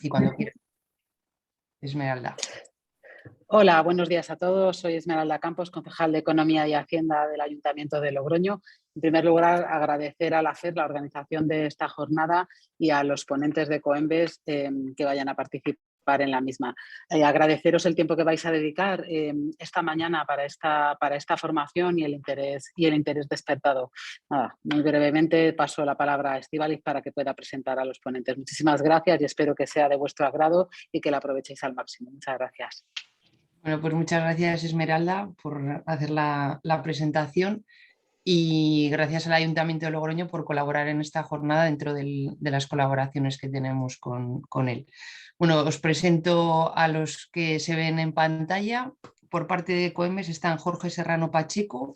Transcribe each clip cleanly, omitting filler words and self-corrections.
y cuando quieras. Esmeralda. Hola, buenos días a todos. Soy Esmeralda Campos, concejal de Economía y Hacienda del Ayuntamiento de Logroño. En primer lugar, agradecer a la FER la organización de esta jornada y a los ponentes de Coembes que vayan a participar en la misma. Agradeceros el tiempo que vais a dedicar esta mañana para esta formación y el interés despertado. Nada, muy brevemente paso la palabra a Estíbaliz para que pueda presentar a los ponentes. Muchísimas gracias y espero que sea de vuestro agrado y que la aprovechéis al máximo. Muchas gracias. Bueno, pues muchas gracias, Esmeralda, por hacer la presentación y gracias al Ayuntamiento de Logroño por colaborar en esta jornada dentro de las colaboraciones que tenemos con él. Bueno, os presento a los que se ven en pantalla. Por parte de Coembes están Jorge Serrano Pacheco,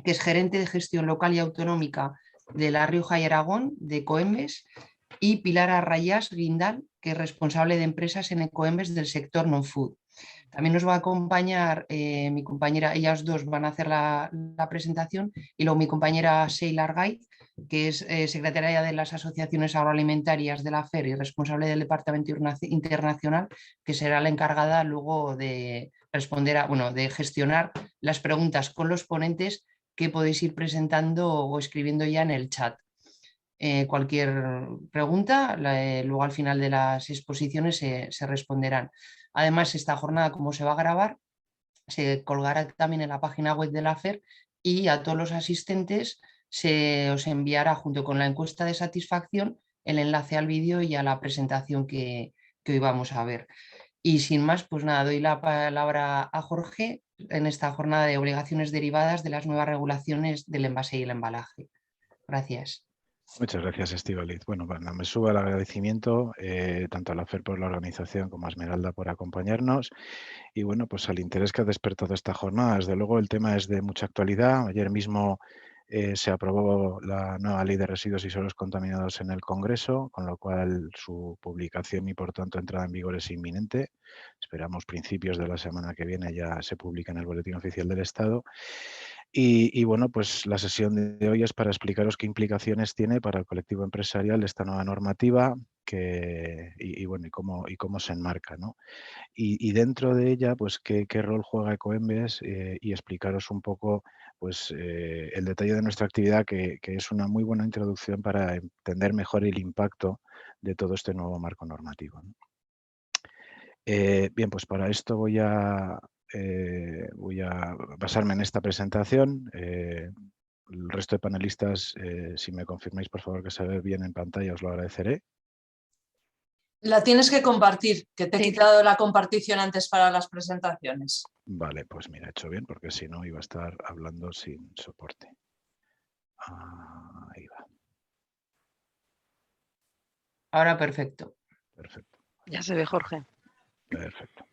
que es gerente de gestión local y autonómica de La Rioja y Aragón de Coembes, y Pilar Arrayás Guindal, que es responsable de empresas en Ecoembes del sector non-food. También nos va a acompañar mi compañera, ellas dos van a hacer la presentación, y luego mi compañera Sheila Argaiz, que es secretaria de las asociaciones agroalimentarias de la FER y responsable del departamento internacional, que será la encargada luego de responder de gestionar las preguntas con los ponentes que podéis ir presentando o escribiendo ya en el chat. Cualquier pregunta, luego al final de las exposiciones se responderán. Además, esta jornada, como se va a grabar, se colgará también en la página web de la FER, y a todos los asistentes se os enviará junto con la encuesta de satisfacción el enlace al vídeo y a la presentación que hoy vamos a ver. Y sin más, pues nada, doy la palabra a Jorge en esta jornada de obligaciones derivadas de las nuevas regulaciones del envase y el embalaje. Gracias. Muchas gracias, Estíbaliz. Bueno, me subo el agradecimiento tanto a la FER por la organización como a Esmeralda por acompañarnos. Y bueno, pues al interés que ha despertado esta jornada. Desde luego el tema es de mucha actualidad. Ayer mismo se aprobó la nueva Ley de Residuos y Suelos Contaminados en el Congreso, con lo cual su publicación y por tanto entrada en vigor es inminente. Esperamos principios de la semana que viene ya se publica en el Boletín Oficial del Estado. Y bueno, pues la sesión de hoy es para explicaros qué implicaciones tiene para el colectivo empresarial esta nueva normativa y cómo se enmarca, ¿no? Y dentro de ella, pues qué rol juega Ecoembes y explicaros un poco pues, el detalle de nuestra actividad, que es una muy buena introducción para entender mejor el impacto de todo este nuevo marco normativo, ¿no? Bien, pues para esto voy a basarme en esta presentación. El resto de panelistas, si me confirmáis, por favor, que se ve bien en pantalla, os lo agradeceré. La tienes que compartir, que te he quitado la compartición antes para las presentaciones. Vale, pues mira, he hecho bien, porque si no iba a estar hablando sin soporte. Ahí va. Ahora perfecto. Perfecto. Ya se ve, Jorge. Perfecto.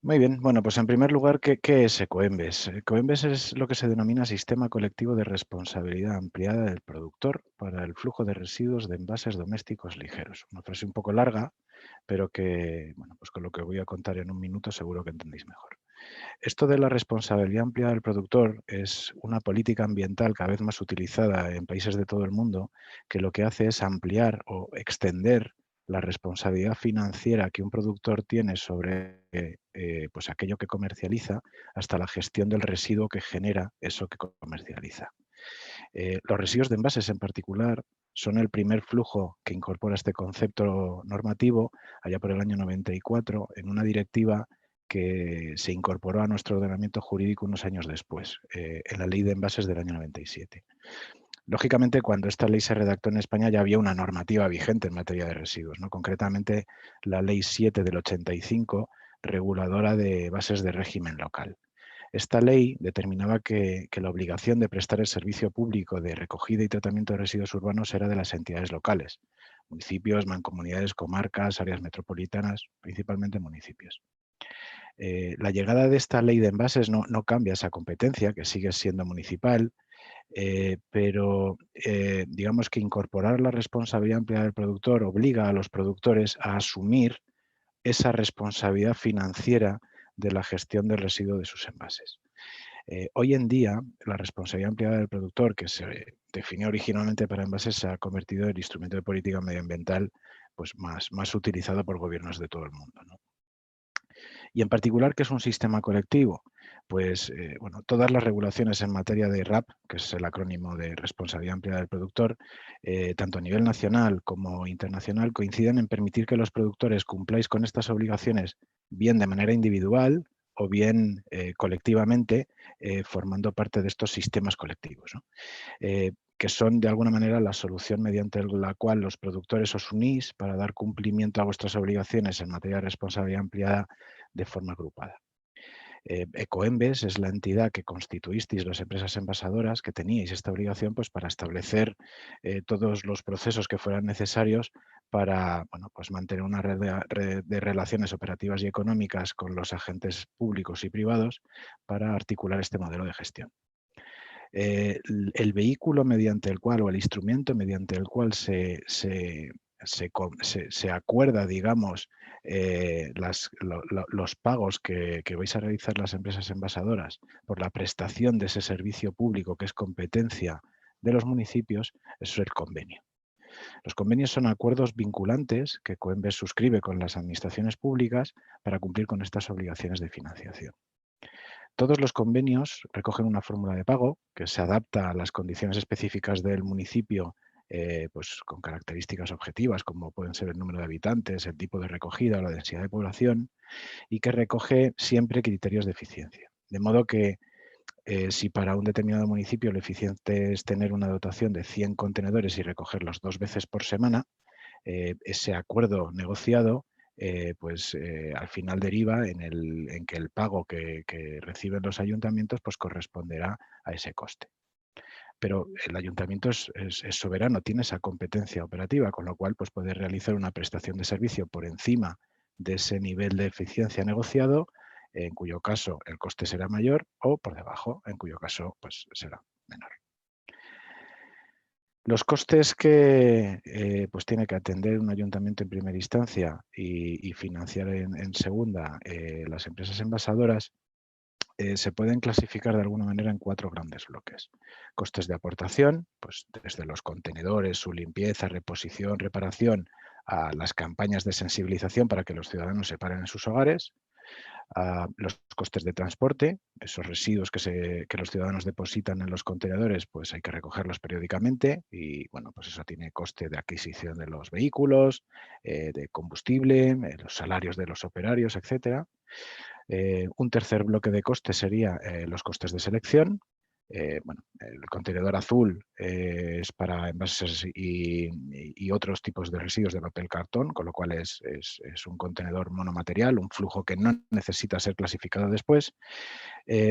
Muy bien, bueno, pues en primer lugar, ¿qué es Ecoembes? Ecoembes es lo que se denomina Sistema Colectivo de Responsabilidad Ampliada del Productor para el flujo de residuos de envases domésticos ligeros. Una frase un poco larga, pero que, bueno, pues con lo que voy a contar en un minuto seguro que entendéis mejor. Esto de la responsabilidad ampliada del productor es una política ambiental cada vez más utilizada en países de todo el mundo, que lo que hace es ampliar o extender la responsabilidad financiera que un productor tiene sobre pues aquello que comercializa hasta la gestión del residuo que genera eso que comercializa. Los residuos de envases en particular son el primer flujo que incorpora este concepto normativo allá por el año 94 en una directiva que se incorporó a nuestro ordenamiento jurídico unos años después, en la Ley de Envases del año 97. Lógicamente, cuando esta ley se redactó en España ya había una normativa vigente en materia de residuos, ¿no? Concretamente la Ley 7 del 85, reguladora de bases de régimen local. Esta ley determinaba que la obligación de prestar el servicio público de recogida y tratamiento de residuos urbanos era de las entidades locales, municipios, mancomunidades, comarcas, áreas metropolitanas, principalmente municipios. La llegada de esta ley de envases no cambia esa competencia, que sigue siendo municipal, pero digamos que incorporar la responsabilidad ampliada del productor obliga a los productores a asumir esa responsabilidad financiera de la gestión del residuo de sus envases. Hoy en día, la responsabilidad ampliada del productor, que se definió originalmente para envases, se ha convertido en el instrumento de política medioambiental pues más utilizado por gobiernos de todo el mundo, ¿no? Y en particular, ¿qué es un sistema colectivo? Pues bueno, todas las regulaciones en materia de RAP, que es el acrónimo de Responsabilidad Ampliada del Productor, tanto a nivel nacional como internacional, coinciden en permitir que los productores cumpláis con estas obligaciones bien de manera individual o bien colectivamente, formando parte de estos sistemas colectivos, ¿no? Que son de alguna manera la solución mediante la cual los productores os unís para dar cumplimiento a vuestras obligaciones en materia de responsabilidad ampliada de forma agrupada. Ecoembes es la entidad que constituisteis las empresas envasadoras, que teníais esta obligación pues, para establecer todos los procesos que fueran necesarios para bueno, pues mantener una red de relaciones operativas y económicas con los agentes públicos y privados para articular este modelo de gestión. El vehículo mediante el cual, o el instrumento mediante el cual se acuerda, digamos, los pagos que vais a realizar las empresas envasadoras por la prestación de ese servicio público que es competencia de los municipios, eso es el convenio. Los convenios son acuerdos vinculantes que Ecoembes suscribe con las administraciones públicas para cumplir con estas obligaciones de financiación. Todos los convenios recogen una fórmula de pago que se adapta a las condiciones específicas del municipio, pues con características objetivas como pueden ser el número de habitantes, el tipo de recogida o la densidad de población, y que recoge siempre criterios de eficiencia. De modo que si para un determinado municipio lo eficiente es tener una dotación de 100 contenedores y recogerlos 2 veces por semana, ese acuerdo negociado al final deriva en que el pago que reciben los ayuntamientos pues corresponderá a ese coste. Pero el ayuntamiento es soberano, tiene esa competencia operativa, con lo cual pues, puede realizar una prestación de servicio por encima de ese nivel de eficiencia negociado, en cuyo caso el coste será mayor, o por debajo, en cuyo caso pues, será menor. Los costes que pues tiene que atender un ayuntamiento en primera instancia y financiar en segunda las empresas envasadoras se pueden clasificar de alguna manera en 4 grandes bloques. Costes de aportación, pues desde los contenedores, su limpieza, reposición, reparación, a las campañas de sensibilización para que los ciudadanos se paren en sus hogares. Los costes de transporte, esos residuos que los ciudadanos depositan en los contenedores, pues hay que recogerlos periódicamente y bueno, pues eso tiene coste de adquisición de los vehículos, de combustible, los salarios de los operarios, etcétera. Un tercer bloque de costes sería los costes de selección. Bueno, el contenedor azul es para envases y otros tipos de residuos de papel cartón, con lo cual es un contenedor monomaterial, un flujo que no necesita ser clasificado después,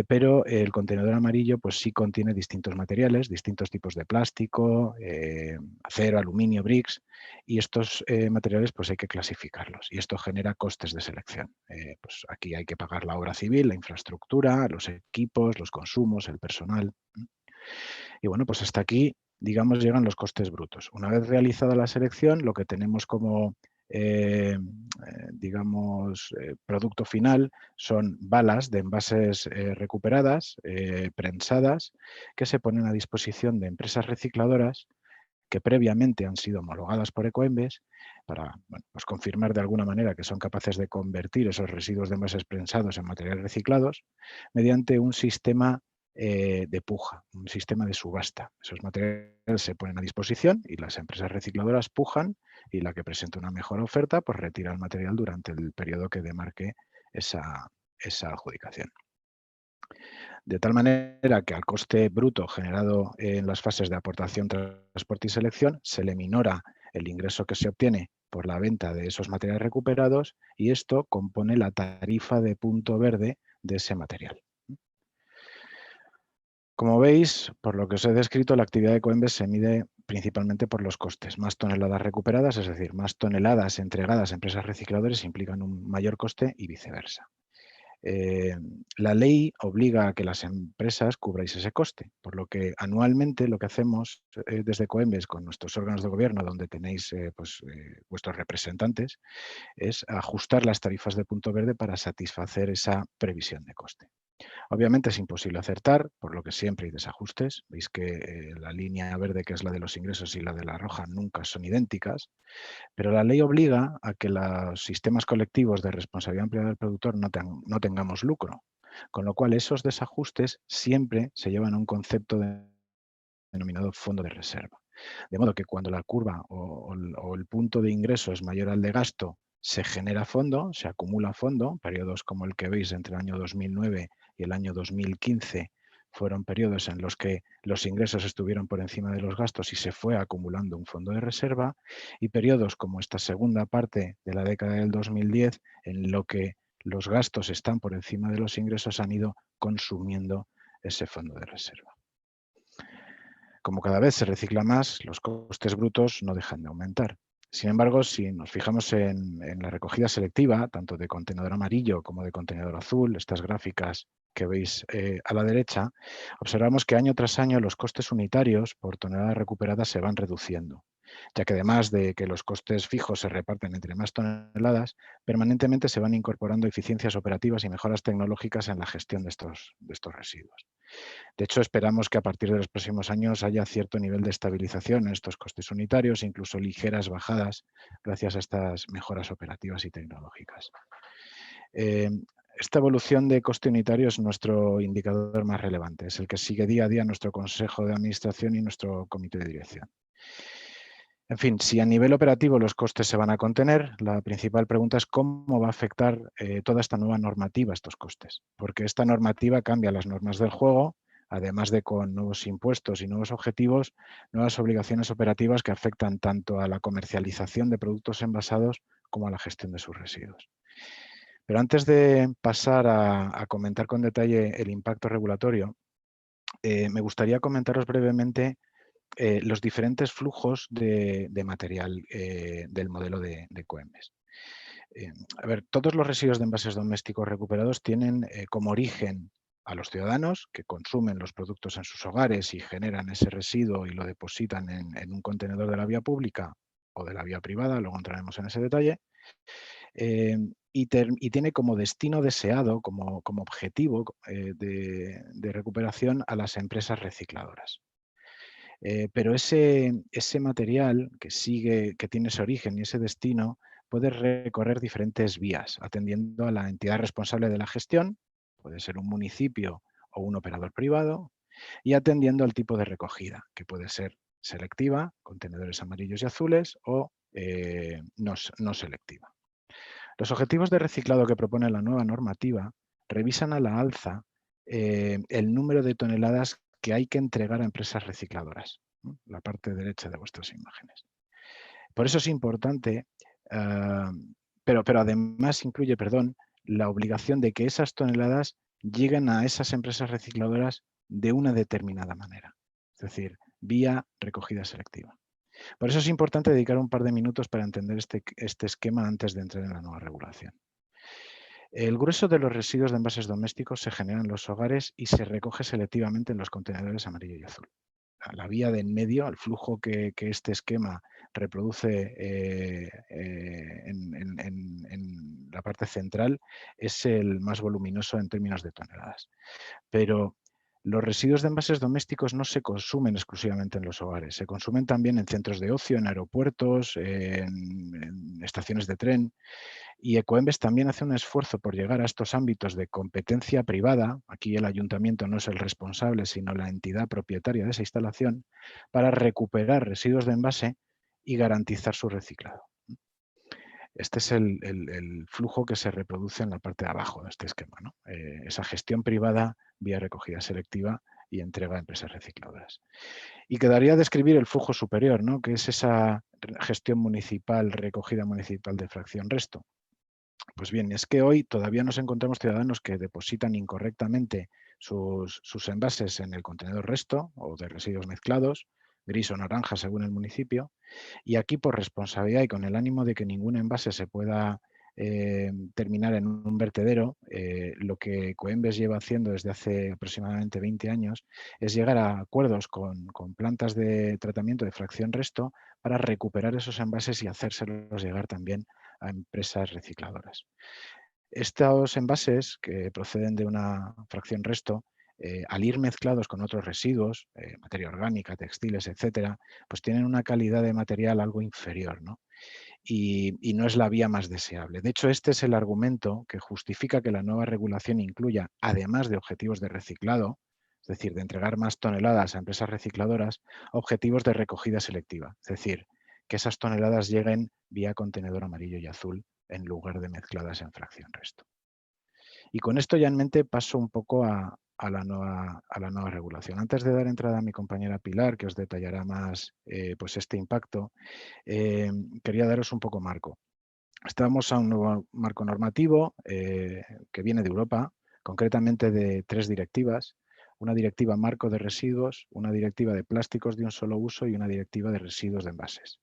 pero el contenedor amarillo pues sí contiene distintos materiales, distintos tipos de plástico, acero, aluminio, bricks, y estos materiales pues hay que clasificarlos y esto genera costes de selección. Pues aquí hay que pagar la obra civil, la infraestructura, los equipos, los consumos, el personal. Y bueno, pues hasta aquí, digamos, llegan los costes brutos. Una vez realizada la selección, lo que tenemos como, producto final son balas de envases recuperadas, prensadas, que se ponen a disposición de empresas recicladoras que previamente han sido homologadas por Ecoembes para pues confirmar de alguna manera que son capaces de convertir esos residuos de envases prensados en materiales reciclados mediante un sistema de puja, un sistema de subasta. Esos materiales se ponen a disposición y las empresas recicladoras pujan y la que presenta una mejor oferta pues retira el material durante el periodo que demarque esa adjudicación. De tal manera que al coste bruto generado en las fases de aportación, transporte y selección se le minora el ingreso que se obtiene por la venta de esos materiales recuperados y esto compone la tarifa de punto verde de ese material. Como veis, por lo que os he descrito, la actividad de Ecoembes se mide principalmente por los costes. Más toneladas recuperadas, es decir, más toneladas entregadas a empresas recicladoras implican un mayor coste y viceversa. La ley obliga a que las empresas cubráis ese coste, por lo que anualmente lo que hacemos desde Ecoembes con nuestros órganos de gobierno, donde tenéis vuestros representantes, es ajustar las tarifas de punto verde para satisfacer esa previsión de coste. Obviamente es imposible acertar, por lo que siempre hay desajustes. Veis que la línea verde, que es la de los ingresos, y la de la roja nunca son idénticas, pero la ley obliga a que los sistemas colectivos de responsabilidad ampliada del productor no tengamos lucro, con lo cual esos desajustes siempre se llevan a un concepto denominado fondo de reserva. De modo que cuando la curva o el punto de ingreso es mayor al de gasto, se genera fondo, se acumula fondo. Periodos como el que veis entre el año 2009 y el año 2015 fueron periodos en los que los ingresos estuvieron por encima de los gastos y se fue acumulando un fondo de reserva, y periodos como esta segunda parte de la década del 2010, en lo que los gastos están por encima de los ingresos, han ido consumiendo ese fondo de reserva. Como cada vez se recicla más, los costes brutos no dejan de aumentar. Sin embargo, si nos fijamos en la recogida selectiva, tanto de contenedor amarillo como de contenedor azul, estas gráficas que veis a la derecha, observamos que año tras año los costes unitarios por tonelada recuperada se van reduciendo, ya que además de que los costes fijos se reparten entre más toneladas, permanentemente se van incorporando eficiencias operativas y mejoras tecnológicas en la gestión de estos residuos. De hecho, esperamos que a partir de los próximos años haya cierto nivel de estabilización en estos costes unitarios, incluso ligeras bajadas gracias a estas mejoras operativas y tecnológicas. Esta evolución de coste unitario es nuestro indicador más relevante, es el que sigue día a día nuestro Consejo de Administración y nuestro Comité de Dirección. En fin, si a nivel operativo los costes se van a contener, la principal pregunta es cómo va a afectar toda esta nueva normativa a estos costes, porque esta normativa cambia las normas del juego, además de con nuevos impuestos y nuevos objetivos, nuevas obligaciones operativas que afectan tanto a la comercialización de productos envasados como a la gestión de sus residuos. Pero antes de pasar a comentar con detalle el impacto regulatorio, me gustaría comentaros brevemente los diferentes flujos de material del modelo de Coembes. A ver, todos los residuos de envases domésticos recuperados tienen como origen a los ciudadanos que consumen los productos en sus hogares y generan ese residuo y lo depositan en un contenedor de la vía pública o de la vía privada, luego entraremos en ese detalle, y tiene como destino deseado, como objetivo de recuperación a las empresas recicladoras. Pero ese material que tiene ese origen y ese destino puede recorrer diferentes vías, atendiendo a la entidad responsable de la gestión, puede ser un municipio o un operador privado, y atendiendo al tipo de recogida, que puede ser selectiva, contenedores amarillos y azules, o no selectiva. Los objetivos de reciclado que propone la nueva normativa revisan a la alza el número de toneladas que hay que entregar a empresas recicladoras, ¿no? La parte derecha de vuestras imágenes. Por eso es importante, pero además incluye, la obligación de que esas toneladas lleguen a esas empresas recicladoras de una determinada manera, es decir, vía recogida selectiva. Por eso es importante dedicar un par de minutos para entender este esquema antes de entrar en la nueva regulación. El grueso de los residuos de envases domésticos se genera en los hogares y se recoge selectivamente en los contenedores amarillo y azul. La vía de en medio, el flujo que este esquema reproduce en la parte central, es el más voluminoso en términos de toneladas. Pero los residuos de envases domésticos no se consumen exclusivamente en los hogares, se consumen también en centros de ocio, en aeropuertos, en estaciones de tren. Y Ecoembes también hace un esfuerzo por llegar a estos ámbitos de competencia privada, aquí el ayuntamiento no es el responsable, sino la entidad propietaria de esa instalación, para recuperar residuos de envase y garantizar su reciclado. Este es el flujo que se reproduce en la parte de abajo de este esquema, ¿no? Esa gestión privada vía recogida selectiva y entrega a empresas recicladoras. Y quedaría describir el flujo superior, ¿no? Que es esa gestión municipal, recogida municipal de fracción resto. Pues bien, es que hoy todavía nos encontramos ciudadanos que depositan incorrectamente sus envases en el contenedor resto o de residuos mezclados, gris o naranja según el municipio, y aquí por responsabilidad y con el ánimo de que ningún envase se pueda terminar en un vertedero, lo que Coembes lleva haciendo desde hace aproximadamente 20 años es llegar a acuerdos con plantas de tratamiento de fracción resto para recuperar esos envases y hacérselos llegar también a empresas recicladoras. Estos envases que proceden de una fracción resto, al ir mezclados con otros residuos, materia orgánica, textiles, etcétera, pues tienen una calidad de material algo inferior, ¿no? Y no es la vía más deseable. De hecho, este es el argumento que justifica que la nueva regulación incluya, además de objetivos de reciclado, es decir, de entregar más toneladas a empresas recicladoras, objetivos de recogida selectiva, es decir, que esas toneladas lleguen vía contenedor amarillo y azul en lugar de mezcladas en fracción resto. Y con esto ya en mente paso un poco a la nueva regulación. Antes de dar entrada a mi compañera Pilar, que os detallará más pues este impacto, quería daros un poco marco. Estamos a un nuevo marco normativo que viene de Europa, concretamente de 3 directivas: una directiva marco de residuos, una directiva de plásticos de un solo uso y una directiva de residuos de envases.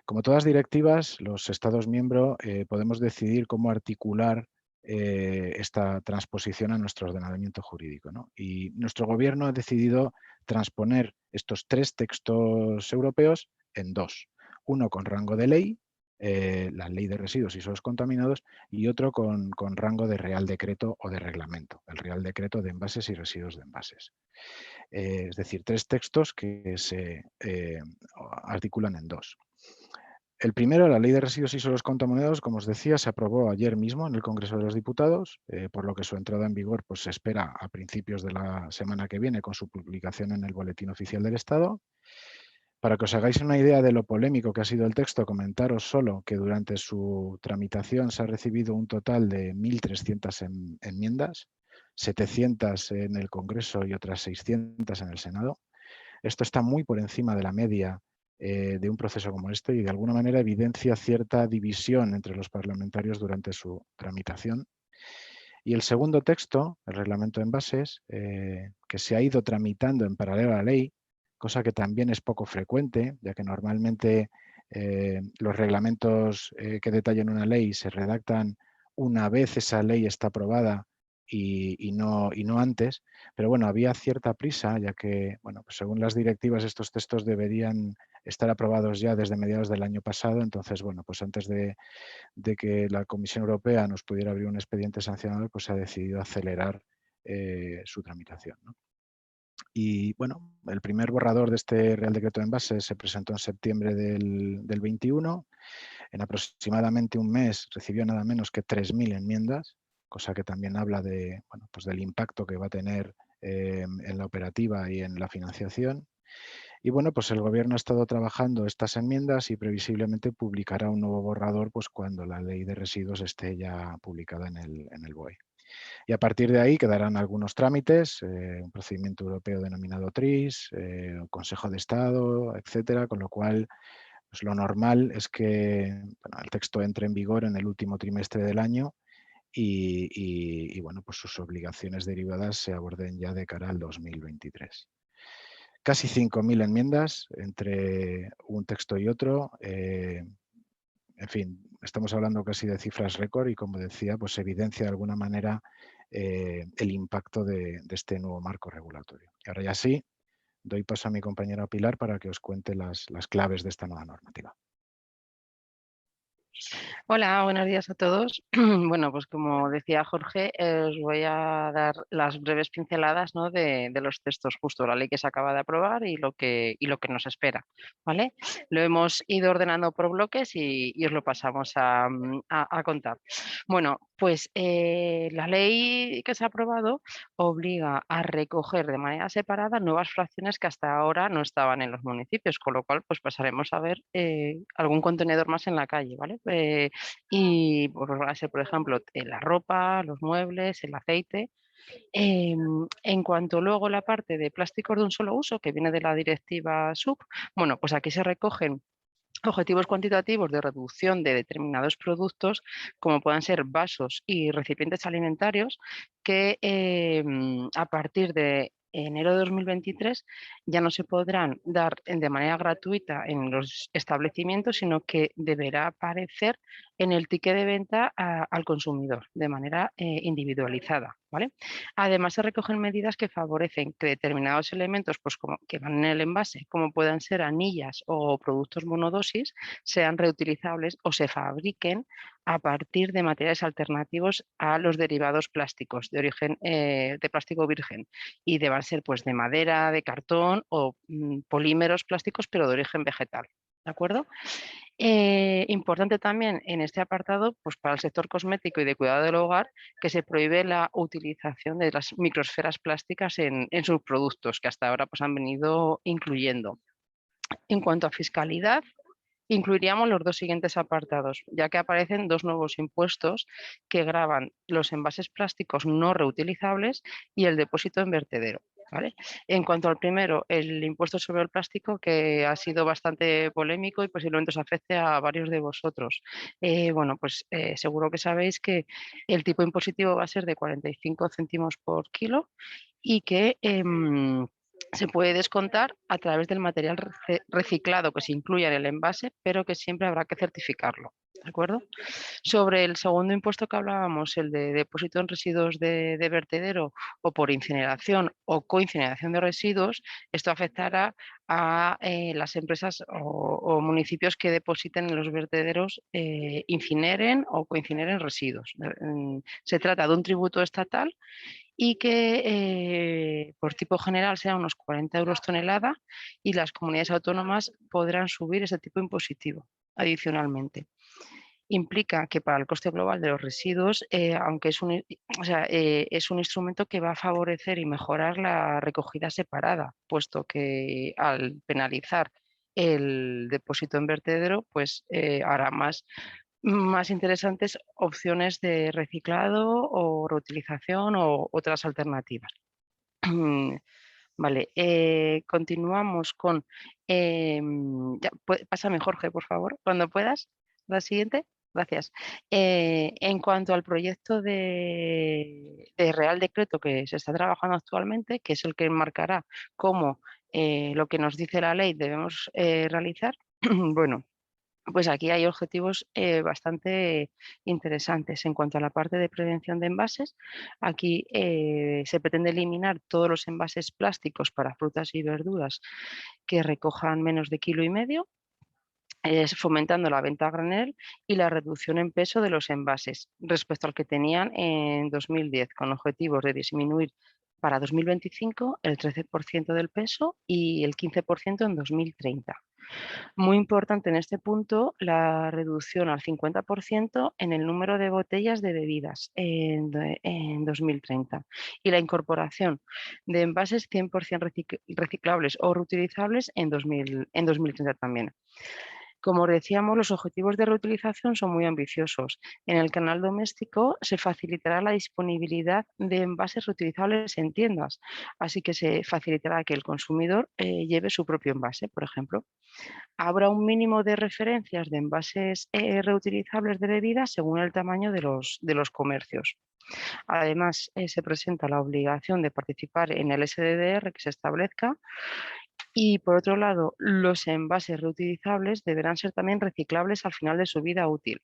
Como todas directivas, los Estados miembros podemos decidir cómo articular esta transposición a nuestro ordenamiento jurídico, ¿no? Y nuestro gobierno ha decidido transponer estos 3 textos europeos en 2. Uno con rango de ley, la Ley de Residuos y Suelos Contaminados, y otro con rango de Real Decreto o de Reglamento, el Real Decreto de Envases y Residuos de Envases. Es decir, 3 textos que se articulan en 2. El primero, la Ley de Residuos y Suelos Contaminados, como os decía, se aprobó ayer mismo en el Congreso de los Diputados, por lo que su entrada en vigor pues, se espera a principios de la semana que viene con su publicación en el Boletín Oficial del Estado. Para que os hagáis una idea de lo polémico que ha sido el texto, comentaros solo que durante su tramitación se ha recibido un total de 1.300 enmiendas, 700 en el Congreso y otras 600 en el Senado. Esto está muy por encima de la media de un proceso como este y de alguna manera evidencia cierta división entre los parlamentarios durante su tramitación. Y el segundo texto, el reglamento de envases, que se ha ido tramitando en paralelo a la ley, cosa que también es poco frecuente, ya que normalmente los reglamentos que detallan una ley se redactan una vez esa ley está aprobada y no antes, pero bueno, había cierta prisa, ya que, bueno, pues según las directivas estos textos deberían estar aprobados ya desde mediados del año pasado, entonces, bueno, pues antes de que la Comisión Europea nos pudiera abrir un expediente sancionador, pues se ha decidido acelerar su tramitación, ¿no? Y bueno, el primer borrador de este Real Decreto de Envases se presentó en septiembre del 21. En aproximadamente un mes recibió nada menos que 3.000 enmiendas, cosa que también habla de, bueno, pues del impacto que va a tener en la operativa y en la financiación. Y bueno, pues el Gobierno ha estado trabajando estas enmiendas y previsiblemente publicará un nuevo borrador pues cuando la Ley de Residuos esté ya publicada en el BOE. Y a partir de ahí quedarán algunos trámites, un procedimiento europeo denominado TRIS, Consejo de Estado, etcétera, con lo cual pues lo normal es que bueno, el texto entre en vigor en el último trimestre del año y bueno, pues sus obligaciones derivadas se aborden ya de cara al 2023. Casi 5.000 enmiendas entre un texto y otro. En fin, estamos hablando casi de cifras récord y, como decía, pues evidencia de alguna manera el impacto de este nuevo marco regulatorio. Y ahora ya sí, doy paso a mi compañera Pilar para que os cuente las claves de esta nueva normativa. Hola, buenos días a todos. Bueno, pues como decía Jorge, os voy a dar las breves pinceladas, ¿no? de los textos, justo la ley que se acaba de aprobar y lo que nos espera, ¿vale? Lo hemos ido ordenando por bloques y os lo pasamos a contar. Bueno, pues la ley que se ha aprobado obliga a recoger de manera separada nuevas fracciones que hasta ahora no estaban en los municipios, con lo cual pues pasaremos a ver algún contenedor más en la calle, ¿vale? Y pues, va a ser, por ejemplo, la ropa, los muebles, el aceite. En cuanto luego la parte de plásticos de un solo uso, que viene de la directiva SUP, bueno, pues aquí se recogen objetivos cuantitativos de reducción de determinados productos, como puedan ser vasos y recipientes alimentarios, que a partir de enero de 2023 ya no se podrán dar de manera gratuita en los establecimientos, sino que deberá aparecer en el ticket de venta al consumidor de manera individualizada, ¿vale? Además, se recogen medidas que favorecen que determinados elementos pues, como que van en el envase, como puedan ser anillas o productos monodosis, sean reutilizables o se fabriquen a partir de materiales alternativos a los derivados plásticos de origen de plástico virgen, y deban ser pues, de madera, de cartón o polímeros plásticos, pero de origen vegetal. ¿De acuerdo? Importante también en este apartado, pues para el sector cosmético y de cuidado del hogar, que se prohíbe la utilización de las microesferas plásticas en sus productos, que hasta ahora pues, han venido incluyendo. En cuanto a fiscalidad, incluiríamos los dos siguientes apartados, ya que aparecen dos nuevos impuestos que gravan los envases plásticos no reutilizables y el depósito en vertedero. ¿Vale? En cuanto al primero, el impuesto sobre el plástico, que ha sido bastante polémico y posiblemente os afecte a varios de vosotros. Bueno, pues seguro que sabéis que el tipo impositivo va a ser de 45 céntimos por kilo y que se puede descontar a través del material reciclado que se incluya en el envase, pero que siempre habrá que certificarlo. ¿De acuerdo? Sobre el segundo impuesto que hablábamos, el de depósito en residuos de vertedero o por incineración o coincineración de residuos, esto afectará a las empresas o municipios que depositen en los vertederos, incineren o coincineren residuos. Se trata de un tributo estatal y que por tipo general será unos 40 euros tonelada, y las comunidades autónomas podrán subir ese tipo impositivo adicionalmente. Implica que para el coste global de los residuos, aunque es es un instrumento que va a favorecer y mejorar la recogida separada, puesto que al penalizar el depósito en vertedero, pues hará más interesantes opciones de reciclado o reutilización o otras alternativas. Vale, continuamos con... pásame, Jorge, por favor, cuando puedas. La siguiente. Gracias. En cuanto al proyecto de Real Decreto que se está trabajando actualmente, que es el que marcará cómo lo que nos dice la ley debemos realizar, bueno, pues aquí hay objetivos bastante interesantes. En cuanto a la parte de prevención de envases, aquí se pretende eliminar todos los envases plásticos para frutas y verduras que recojan menos de 1,5 kg, fomentando la venta a granel y la reducción en peso de los envases respecto al que tenían en 2010, con objetivos de disminuir para 2025 el 13% del peso y el 15% en 2030. Muy importante en este punto la reducción al 50% en el número de botellas de bebidas en 2030, y la incorporación de envases 100% reciclables o reutilizables en 2030 también. Como decíamos, los objetivos de reutilización son muy ambiciosos. En el canal doméstico se facilitará la disponibilidad de envases reutilizables en tiendas, así que se facilitará que el consumidor lleve su propio envase, por ejemplo. Habrá un mínimo de referencias de envases reutilizables de bebidas según el tamaño de los comercios. Además, se presenta la obligación de participar en el SDDR que se establezca. Y por otro lado, los envases reutilizables deberán ser también reciclables al final de su vida útil.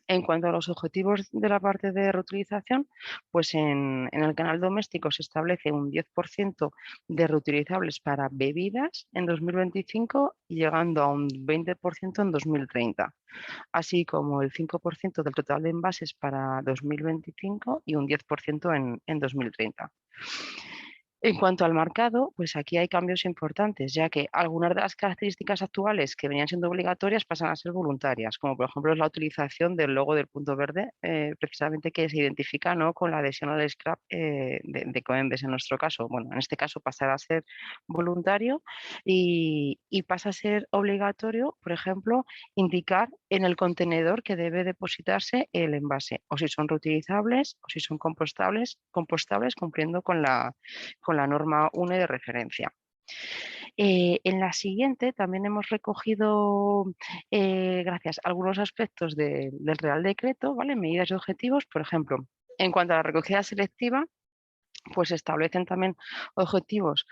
En cuanto a los objetivos de la parte de reutilización, pues en el canal doméstico se establece un 10% de reutilizables para bebidas en 2025, llegando a un 20% en 2030, así como el 5% del total de envases para 2025 y un 10% en 2030. En cuanto al marcado, pues aquí hay cambios importantes, ya que algunas de las características actuales que venían siendo obligatorias pasan a ser voluntarias, como por ejemplo es la utilización del logo del punto verde, precisamente que se identifica, ¿no?, con la adhesión al scrap de Coembes en nuestro caso. Bueno, en este caso pasará a ser voluntario y pasa a ser obligatorio, por ejemplo, indicar en el contenedor que debe depositarse el envase, o si son reutilizables o si son compostables cumpliendo con la norma UNE de referencia. En la siguiente también hemos recogido, gracias a algunos aspectos del Real Decreto, ¿vale?, medidas y objetivos. Por ejemplo, en cuanto a la recogida selectiva, pues se establecen también objetivos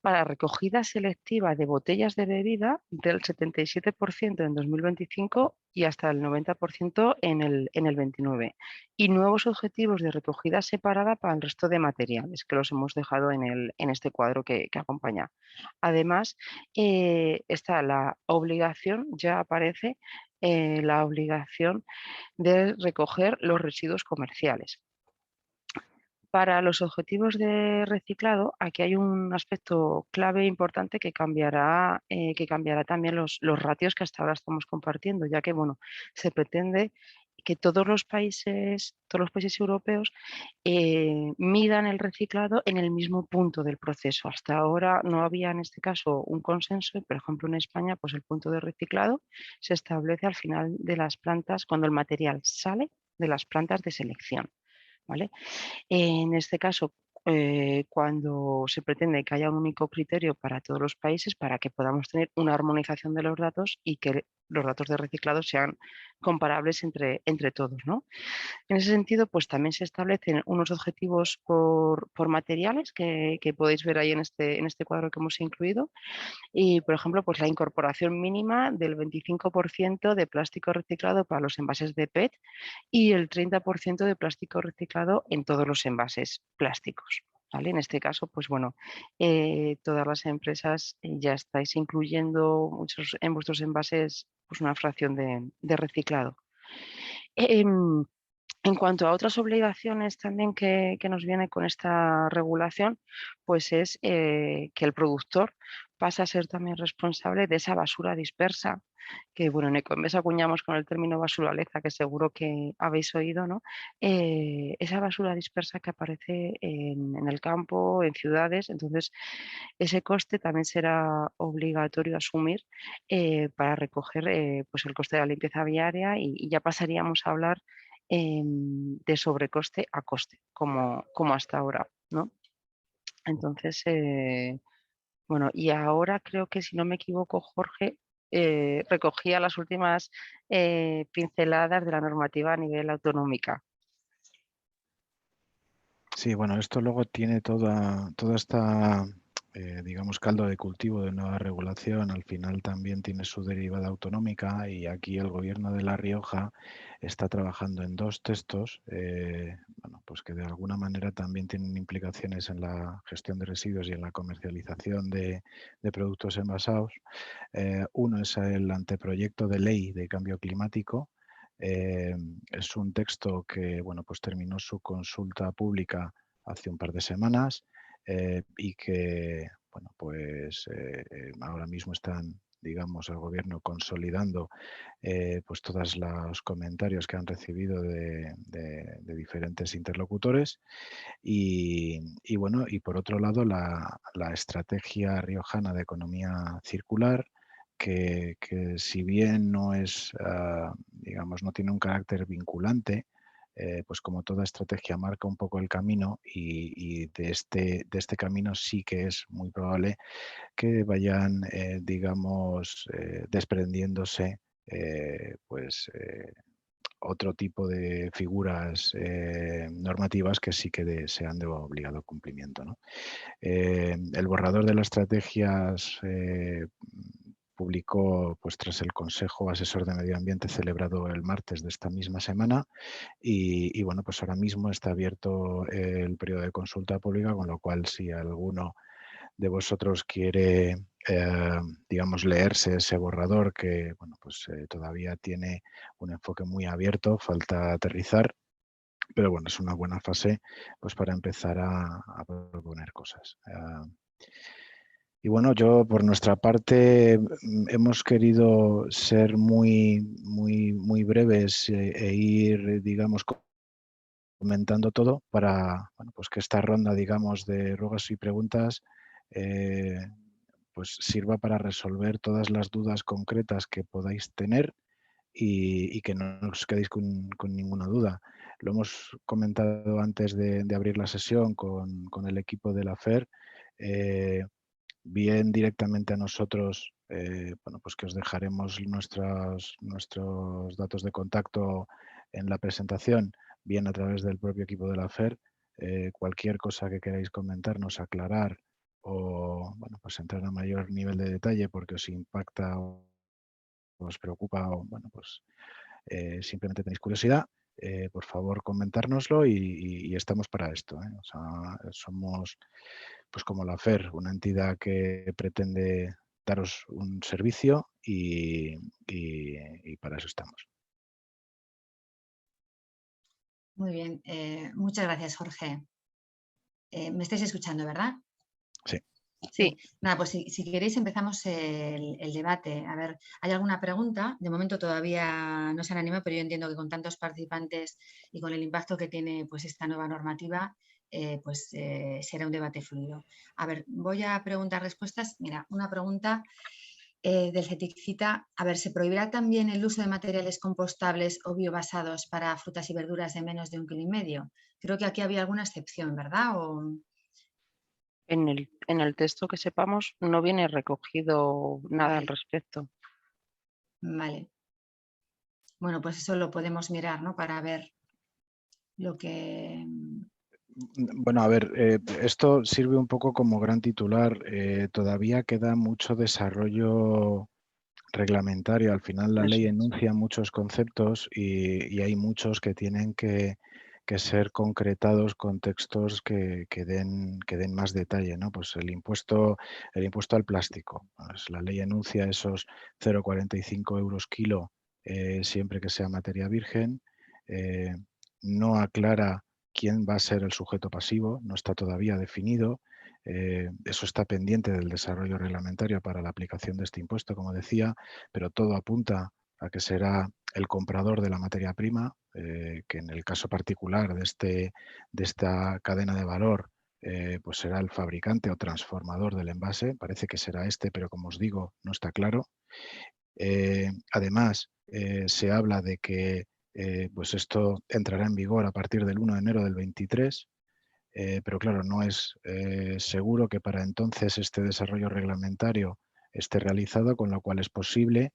para recogida selectiva de botellas de bebida del 77% en 2025 y hasta el 90% en el 29. Y nuevos objetivos de recogida separada para el resto de materiales, que los hemos dejado en este cuadro que acompaña. Además, está la obligación, ya aparece la obligación de recoger los residuos comerciales. Para los objetivos de reciclado, aquí hay un aspecto clave e importante que cambiará también los ratios que hasta ahora estamos compartiendo, ya que bueno, se pretende que todos los países europeos midan el reciclado en el mismo punto del proceso. Hasta ahora no había en este caso un consenso, por ejemplo en España pues el punto de reciclado se establece al final de las plantas cuando el material sale de las plantas de selección, ¿vale? En este caso, cuando se pretende que haya un único criterio para todos los países para que podamos tener una armonización de los datos y que los datos de reciclado sean comparables entre todos, ¿no? En ese sentido, pues también se establecen unos objetivos por materiales que podéis ver ahí en este cuadro que hemos incluido. Y, por ejemplo, pues la incorporación mínima del 25% de plástico reciclado para los envases de PET y el 30% de plástico reciclado en todos los envases plásticos, ¿vale? En este caso, pues bueno, todas las empresas ya estáis incluyendo en vuestros envases pues una fracción de reciclado. En cuanto a otras obligaciones también que nos viene con esta regulación, pues es que el productor pasa a ser también responsable de esa basura dispersa, que bueno, en Ecoembes acuñamos con el término basuraleza, que seguro que habéis oído, ¿no? Esa basura dispersa que aparece en el campo, en ciudades, entonces ese coste también será obligatorio asumir para recoger pues el coste de la limpieza viaria y ya pasaríamos a hablar de sobrecoste a coste, como hasta ahora, ¿no? Entonces, bueno, y ahora creo que si no me equivoco, Jorge, recogía las últimas pinceladas de la normativa a nivel autonómica. Sí, bueno, esto luego tiene toda esta, digamos, caldo de cultivo de nueva regulación. Al final también tiene su derivada autonómica y aquí el Gobierno de La Rioja está trabajando en dos textos, bueno, pues que de alguna manera también tienen implicaciones en la gestión de residuos y en la comercialización de productos envasados. Uno es el anteproyecto de ley de cambio climático. Es un texto que bueno, pues terminó su consulta pública hace un par de semanas y que bueno, pues, ahora mismo están, digamos, el gobierno consolidando pues todos los comentarios que han recibido de diferentes interlocutores y bueno, y por otro lado la estrategia riojana de economía circular que si bien no es, digamos, no tiene un carácter vinculante, pues como toda estrategia marca un poco el camino y de este camino sí que es muy probable que vayan, digamos, desprendiéndose pues otro tipo de figuras normativas que sí que sean de obligado cumplimiento, ¿no? El borrador de las estrategias publicó pues, tras el Consejo Asesor de Medio Ambiente celebrado el martes de esta misma semana y bueno, pues ahora mismo está abierto el periodo de consulta pública, con lo cual si alguno de vosotros quiere, digamos, leerse ese borrador que bueno, pues, todavía tiene un enfoque muy abierto, falta aterrizar, pero bueno, es una buena fase pues, para empezar a proponer cosas. Y bueno, yo por nuestra parte hemos querido ser muy breves e ir, digamos, comentando todo para bueno, pues que esta ronda, digamos, de ruegos y preguntas pues sirva para resolver todas las dudas concretas que podáis tener y que no os quedéis con ninguna duda. Lo hemos comentado antes de abrir la sesión con el equipo de la FER, bien directamente a nosotros, bueno, pues que os dejaremos nuestros datos de contacto en la presentación, bien a través del propio equipo de la FER. Cualquier cosa que queráis comentarnos, aclarar o bueno, pues entrar a mayor nivel de detalle porque os impacta o os preocupa o bueno, pues simplemente tenéis curiosidad, por favor comentárnoslo y estamos para esto. O sea, somos pues como la FER, una entidad que pretende daros un servicio y para eso estamos. Muy bien, muchas gracias, Jorge. ¿Me estáis escuchando, verdad? Sí. Sí. Nada, pues si queréis empezamos el debate. A ver, ¿hay alguna pregunta? De momento todavía no se han animado, pero yo entiendo que con tantos participantes y con el impacto que tiene pues, esta nueva normativa, será un debate fluido. A ver, voy a preguntar respuestas. Mira, una pregunta del CETIC-CITA. A ver, ¿se prohibirá también el uso de materiales compostables o biobasados para frutas y verduras de menos de 1,5 kg? Creo que aquí había alguna excepción, ¿verdad? En el texto que sepamos no viene recogido nada al respecto. Vale. Bueno, pues eso lo podemos mirar, ¿no? Para ver lo que... Bueno, a ver, esto sirve un poco como gran titular. Todavía queda mucho desarrollo reglamentario. Al final la ley enuncia muchos conceptos y hay muchos que tienen que ser concretados con textos que den más detalle, ¿no? Pues el impuesto al plástico. Pues la ley enuncia esos 0,45 euros kilo siempre que sea materia virgen. No aclara quién va a ser el sujeto pasivo, no está todavía definido. Eso está pendiente del desarrollo reglamentario para la aplicación de este impuesto, como decía, pero todo apunta a que será el comprador de la materia prima, que en el caso particular de esta cadena de valor, pues será el fabricante o transformador del envase. Parece que será este, pero como os digo, no está claro. Además, se habla de que pues esto entrará en vigor a partir del 1 de enero del 23, pero claro, no es seguro que para entonces este desarrollo reglamentario esté realizado, con lo cual es posible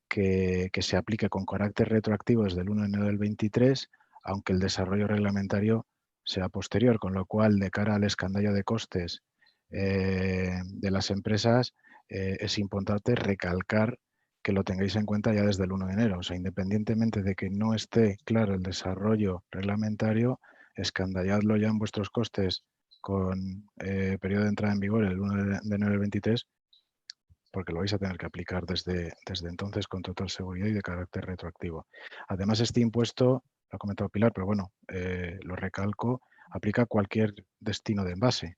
que se aplique con carácter retroactivo desde el 1 de enero del 23, aunque el desarrollo reglamentario sea posterior, con lo cual de cara al escandallo de costes de las empresas es importante recalcar que lo tengáis en cuenta ya desde el 1 de enero. O sea, independientemente de que no esté claro el desarrollo reglamentario, escandalladlo ya en vuestros costes con periodo de entrada en vigor el 1 de enero del 23, porque lo vais a tener que aplicar desde entonces con total seguridad y de carácter retroactivo. Además, este impuesto, lo ha comentado Pilar, pero bueno, lo recalco, aplica a cualquier destino de envase.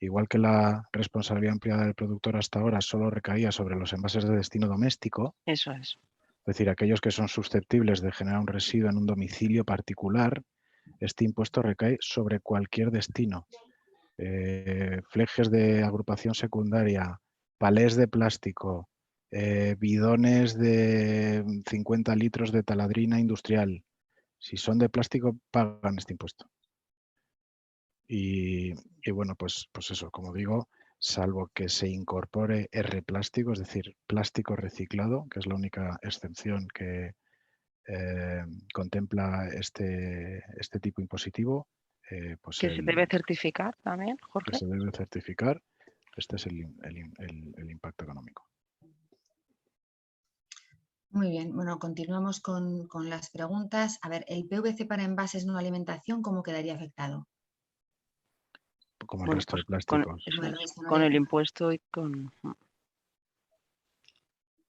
Igual que la responsabilidad ampliada del productor hasta ahora solo recaía sobre los envases de destino doméstico. Eso es. Es decir, aquellos que son susceptibles de generar un residuo en un domicilio particular, este impuesto recae sobre cualquier destino. Flejes de agrupación secundaria, palés de plástico, bidones de 50 litros de taladrina industrial. Si son de plástico, pagan este impuesto. Y bueno, pues eso, como digo, salvo que se incorpore R-plástico, es decir, plástico reciclado, que es la única excepción que contempla este tipo impositivo, pues que se debe certificar también, Jorge. Que se debe certificar. Este es el impacto económico. Muy bien, bueno, continuamos con las preguntas. A ver, ¿el PVC para envases no alimentación cómo quedaría afectado? Como el resto de plásticos. Con el impuesto y con...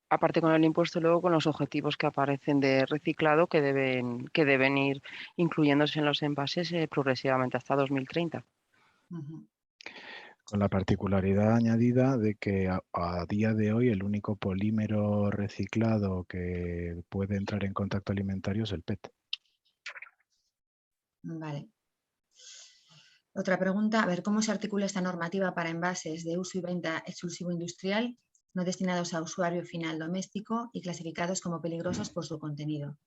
Aparte con el impuesto, luego con los objetivos que aparecen de reciclado que deben ir incluyéndose en los envases progresivamente hasta 2030. Con la particularidad añadida de que a día de hoy el único polímero reciclado que puede entrar en contacto alimentario es el PET. Vale. Otra pregunta, a ver, ¿cómo se articula esta normativa para envases de uso y venta exclusivo industrial no destinados a usuario final doméstico y clasificados como peligrosos por su contenido?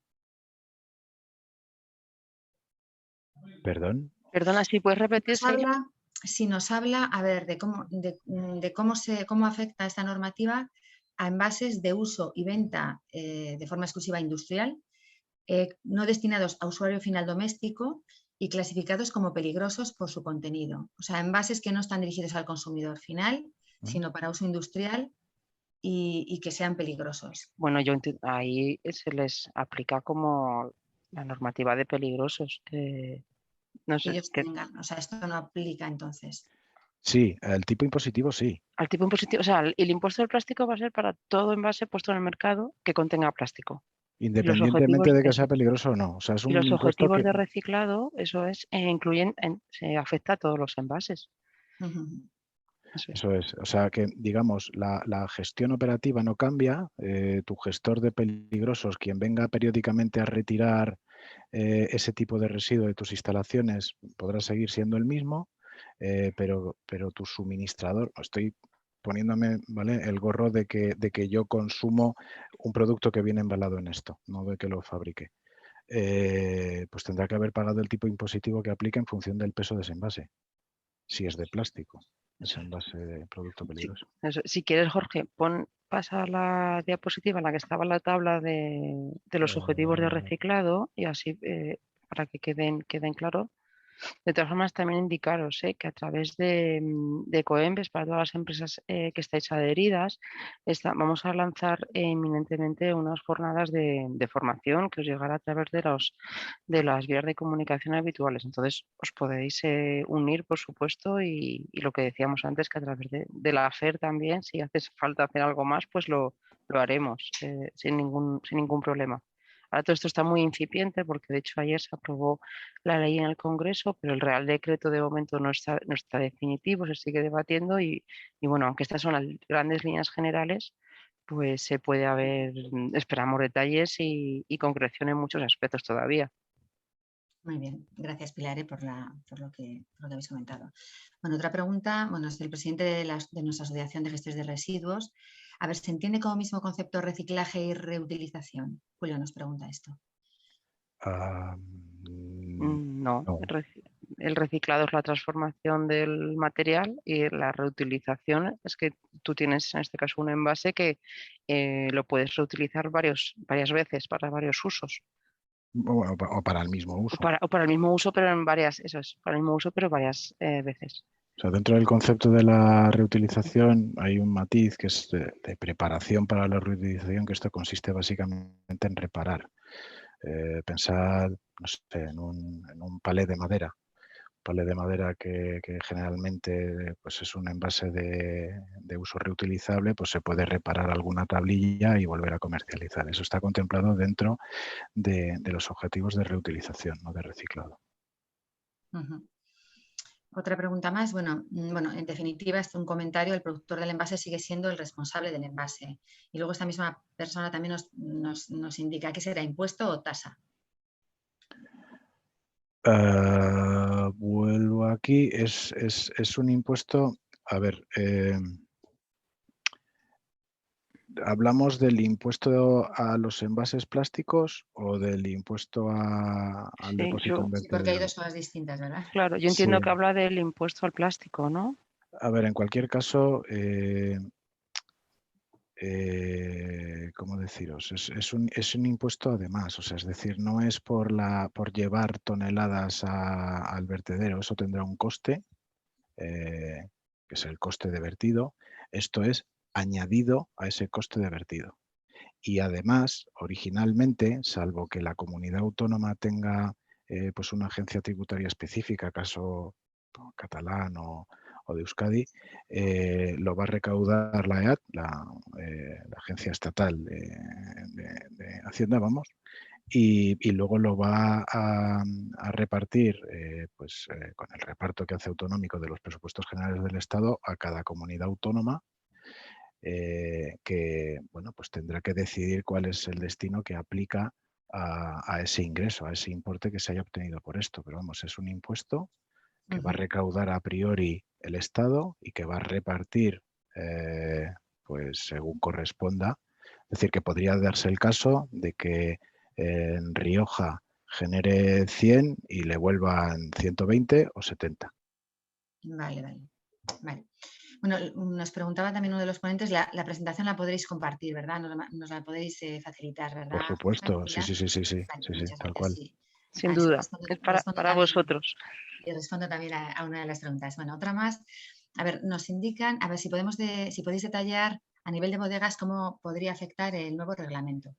¿Perdón? Perdona, ¿sí puedes repetirse? Si nos habla, a ver, de cómo afecta esta normativa a envases de uso y venta de forma exclusiva industrial, no destinados a usuario final doméstico y clasificados como peligrosos por su contenido. O sea, envases que no están dirigidos al consumidor final, sino para uso industrial y que sean peligrosos. Bueno, ahí se les aplica como la normativa de peligrosos. No sé, Ellos tengan, o sea, esto no aplica entonces. Sí, el tipo impositivo sí. al tipo impositivo, o sea, el impuesto del plástico va a ser para todo envase puesto en el mercado que contenga plástico. Independientemente de que sea peligroso o no. O sea, es Y un los impuesto objetivos que... de reciclado, eso es, se afecta a todos los envases. Eso es. O sea que, digamos, la gestión operativa no cambia. Tu gestor de peligrosos, quien venga periódicamente a retirar ese tipo de residuo de tus instalaciones, podrá seguir siendo el mismo, pero tu suministrador, estoy poniéndome, ¿vale?, el gorro de que yo consumo un producto que viene embalado en esto, no de que lo fabrique. Pues tendrá que haber pagado el tipo impositivo que aplique en función del peso de ese envase, si es de plástico, ese envase de producto peligroso. Si quieres, Jorge, pasa la diapositiva en la que estaba la tabla de los objetivos de reciclado y así para que queden claros. De todas formas, también indicaros que a través de Ecoembes, para todas las empresas que estáis adheridas, vamos a lanzar inminentemente unas jornadas de formación que os llegará a través de las vías de comunicación habituales. Entonces, os podéis unir, por supuesto, y lo que decíamos antes, que a través de la FER también, si hace falta hacer algo más, pues lo haremos sin ningún problema. Ahora todo esto está muy incipiente porque de hecho ayer se aprobó la ley en el Congreso, pero el Real Decreto de momento no está definitivo, se sigue debatiendo y bueno, aunque estas son las grandes líneas generales, pues se puede esperamos detalles y concreción en muchos aspectos todavía. Muy bien, gracias Pilar por lo que habéis comentado. Bueno, otra pregunta, es del presidente de nuestra Asociación de Gestores de Residuos. A ver, ¿se entiende como mismo concepto reciclaje y reutilización? Julio nos pregunta esto. No. El reciclado es la transformación del material y la reutilización es que tú tienes en este caso un envase que lo puedes reutilizar varias veces para varios usos. O para el mismo uso. O para el mismo uso, pero para el mismo uso, pero varias veces. O sea, dentro del concepto de la reutilización hay un matiz que es de preparación para la reutilización, que esto consiste básicamente en reparar. Pensad, no sé, en un palé de madera. Palé de madera que generalmente pues es un envase de uso reutilizable, pues se puede reparar alguna tablilla y volver a comercializar. Eso está contemplado dentro de los objetivos de reutilización, no de reciclado. Otra pregunta más. Bueno, en definitiva, es un comentario. El productor del envase sigue siendo el responsable del envase. Y luego esta misma persona también nos indica que será impuesto o tasa. Vuelvo aquí. Es un impuesto. A ver, ¿hablamos del impuesto a los envases plásticos o del impuesto al depósito en vertedero? Sí, porque hay dos cosas distintas, ¿verdad? Claro, yo entiendo que habla del impuesto al plástico, ¿no? A ver, en cualquier caso, ¿cómo deciros? Es un impuesto además, o sea, es decir, no es por llevar toneladas al vertedero, eso tendrá un coste, que es el coste de vertido. Esto es añadido a ese coste de vertido. Y además, originalmente, salvo que la comunidad autónoma tenga pues una agencia tributaria específica, caso catalán o de Euskadi, lo va a recaudar la EAT, la Agencia Estatal de Hacienda, vamos, y luego lo va a repartir con el reparto que hace autonómico de los presupuestos generales del Estado a cada comunidad autónoma, que pues tendrá que decidir cuál es el destino que aplica a ese ingreso, a ese importe que se haya obtenido por esto. Pero vamos, es un impuesto que va a recaudar a priori el Estado y que va a repartir pues según corresponda. Es decir, que podría darse el caso de que en Rioja genere 100 y le vuelvan 120 o 70. Vale. Bueno, nos preguntaba también uno de los ponentes, la presentación la podréis compartir, ¿verdad? Nos la podéis facilitar, ¿verdad? Por supuesto, sí, Vale, tal cual. sí. sin duda, es para también, vosotros. Y respondo también a una de las preguntas. Bueno, otra más. A ver, nos indican, a ver si podéis detallar a nivel de bodegas cómo podría afectar el nuevo reglamento.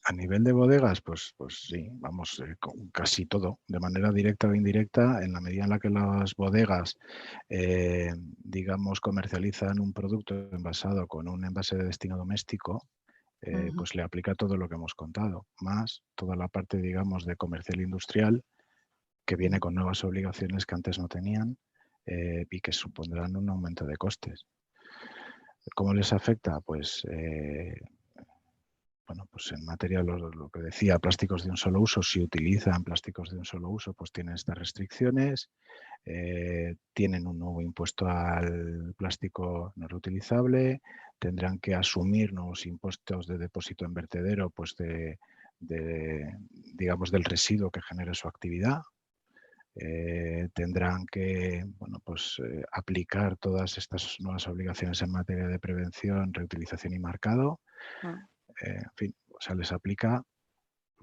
A nivel de bodegas, pues sí, vamos, con casi todo, de manera directa o indirecta, en la medida en la que las bodegas, digamos, comercializan un producto envasado con un envase de destino doméstico, pues le aplica todo lo que hemos contado, más toda la parte, digamos, de comercial industrial, que viene con nuevas obligaciones que antes no tenían y que supondrán un aumento de costes. ¿Cómo les afecta? Pues bueno, pues en materia, lo que decía, plásticos de un solo uso, si utilizan plásticos de un solo uso, pues tienen estas restricciones, tienen un nuevo impuesto al plástico no reutilizable, tendrán que asumir nuevos impuestos de depósito en vertedero, pues digamos, del residuo que genere su actividad. Tendrán que aplicar todas estas nuevas obligaciones en materia de prevención, reutilización y marcado. En fin, o sea, les aplica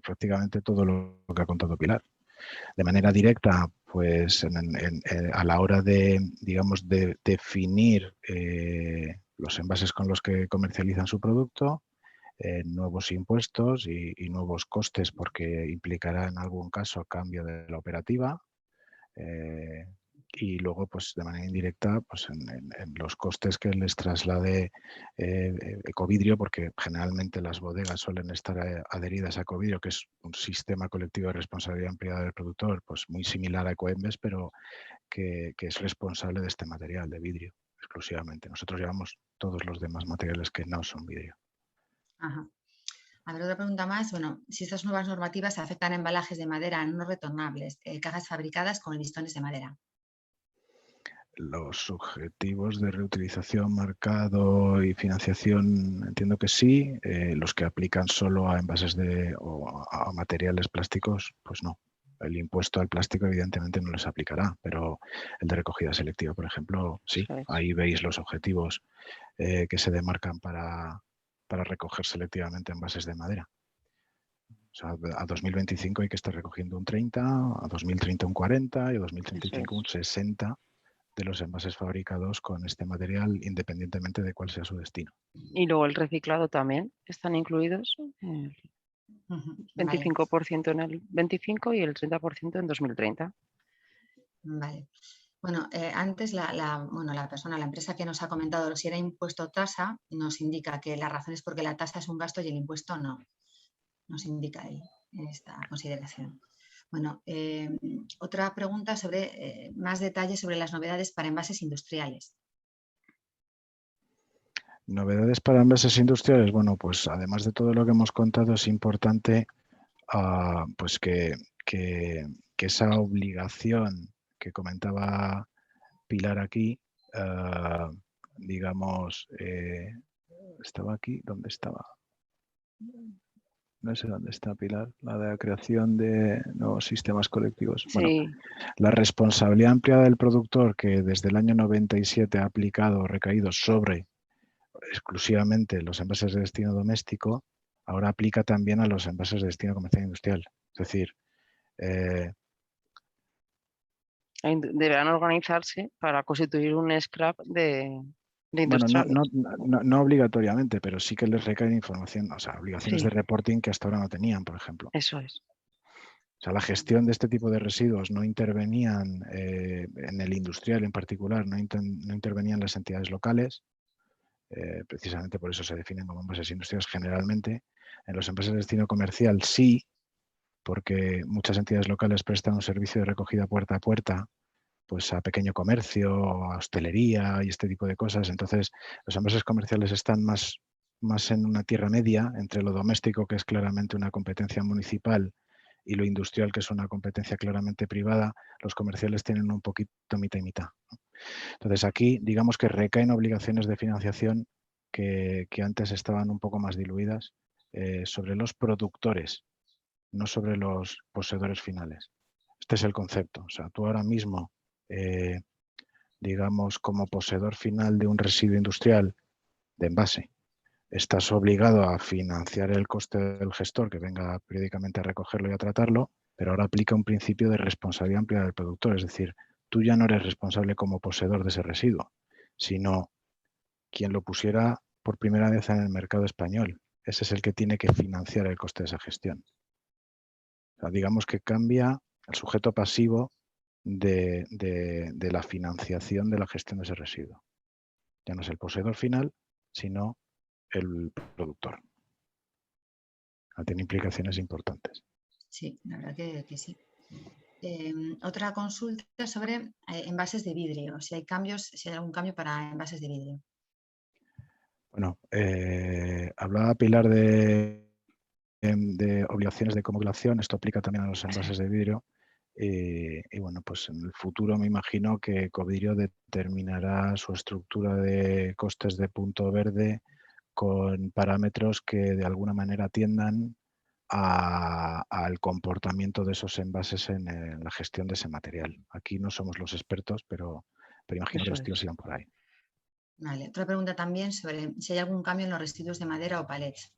prácticamente todo lo que ha contado Pilar. De manera directa, pues a la hora de, digamos, de definir los envases con los que comercializan su producto, nuevos impuestos y nuevos costes, porque implicará en algún caso cambio de la operativa. Y luego, pues de manera indirecta, pues en los costes que les traslade Ecovidrio, porque generalmente las bodegas suelen estar adheridas a Ecovidrio, que es un sistema colectivo de responsabilidad ampliada del productor, pues muy similar a Ecoembes, pero que es responsable de este material de vidrio exclusivamente. Nosotros llevamos todos los demás materiales que no son vidrio. Ajá. A ver, otra pregunta más. Bueno, si estas nuevas normativas afectan a embalajes de madera no retornables, cajas fabricadas con listones de madera. Los objetivos de reutilización, marcado y financiación, entiendo que sí. Los que aplican solo a envases o a materiales plásticos, pues no. El impuesto al plástico evidentemente no les aplicará, pero el de recogida selectiva, por ejemplo, sí. Ahí veis los objetivos que se demarcan para recoger selectivamente envases de madera. O sea, a 2025 hay que estar recogiendo un 30, a 2030 un 40 y a 2035 un 60 de los envases fabricados con este material, independientemente de cuál sea su destino. Y luego el reciclado también, están incluidos. 25% en el 25 y el 30% en 2030. Vale. Bueno, antes la empresa que nos ha comentado si era impuesto o tasa, nos indica que la razón es porque la tasa es un gasto y el impuesto no. Nos indica ahí esta consideración. Bueno, otra pregunta sobre más detalles sobre las novedades para envases industriales. Novedades para envases industriales. Bueno, pues además de todo lo que hemos contado, es importante pues que esa obligación que comentaba Pilar aquí, digamos, estaba aquí, ¿dónde estaba? No sé dónde está, Pilar, la de la creación de nuevos sistemas colectivos. Sí. Bueno, la responsabilidad ampliada del productor, que desde el año 97 ha aplicado, recaído sobre exclusivamente los envases de destino doméstico, ahora aplica también a los envases de destino comercial e industrial. Es decir, deberán organizarse para constituir un scrap de bueno, industriales. no obligatoriamente, pero sí que les recae información, o sea, obligaciones Sí. de reporting que hasta ahora no tenían, por ejemplo. Eso es. O sea, la gestión de este tipo de residuos no intervenían en el industrial en particular, no intervenían las entidades locales, precisamente por eso se definen como envases industriales generalmente. En los envases de destino comercial sí, porque muchas entidades locales prestan un servicio de recogida puerta a puerta, pues a pequeño comercio, a hostelería y este tipo de cosas. Entonces, los envases comerciales están más en una tierra media entre lo doméstico, que es claramente una competencia municipal, y lo industrial, que es una competencia claramente privada. Los comerciales tienen un poquito mitad y mitad, ¿no? Entonces, aquí digamos que recaen obligaciones de financiación que antes estaban un poco más diluidas sobre los productores, no sobre los poseedores finales. Este es el concepto. O sea, tú ahora mismo, digamos, como poseedor final de un residuo industrial de envase, estás obligado a financiar el coste del gestor que venga periódicamente a recogerlo y a tratarlo, pero ahora aplica un principio de responsabilidad ampliada del productor, es decir, tú ya no eres responsable como poseedor de ese residuo, sino quien lo pusiera por primera vez en el mercado español. Ese es el que tiene que financiar el coste de esa gestión. O sea, digamos que cambia el sujeto pasivo de la financiación de la gestión de ese residuo. Ya no es el poseedor final, sino el productor. Tiene implicaciones importantes. Sí, la verdad que sí. Otra consulta sobre envases de vidrio, si hay algún cambio para envases de vidrio. Bueno, hablaba Pilar de obligaciones de acumulación, esto aplica también a los envases de vidrio. Y bueno, pues en el futuro me imagino que Ecovidrio determinará su estructura de costes de punto verde con parámetros que de alguna manera tiendan al comportamiento de esos envases en la gestión de ese material. Aquí no somos los expertos, pero imagino que los tiros irán por ahí. Vale. Otra pregunta también sobre si hay algún cambio en los residuos de madera o palets.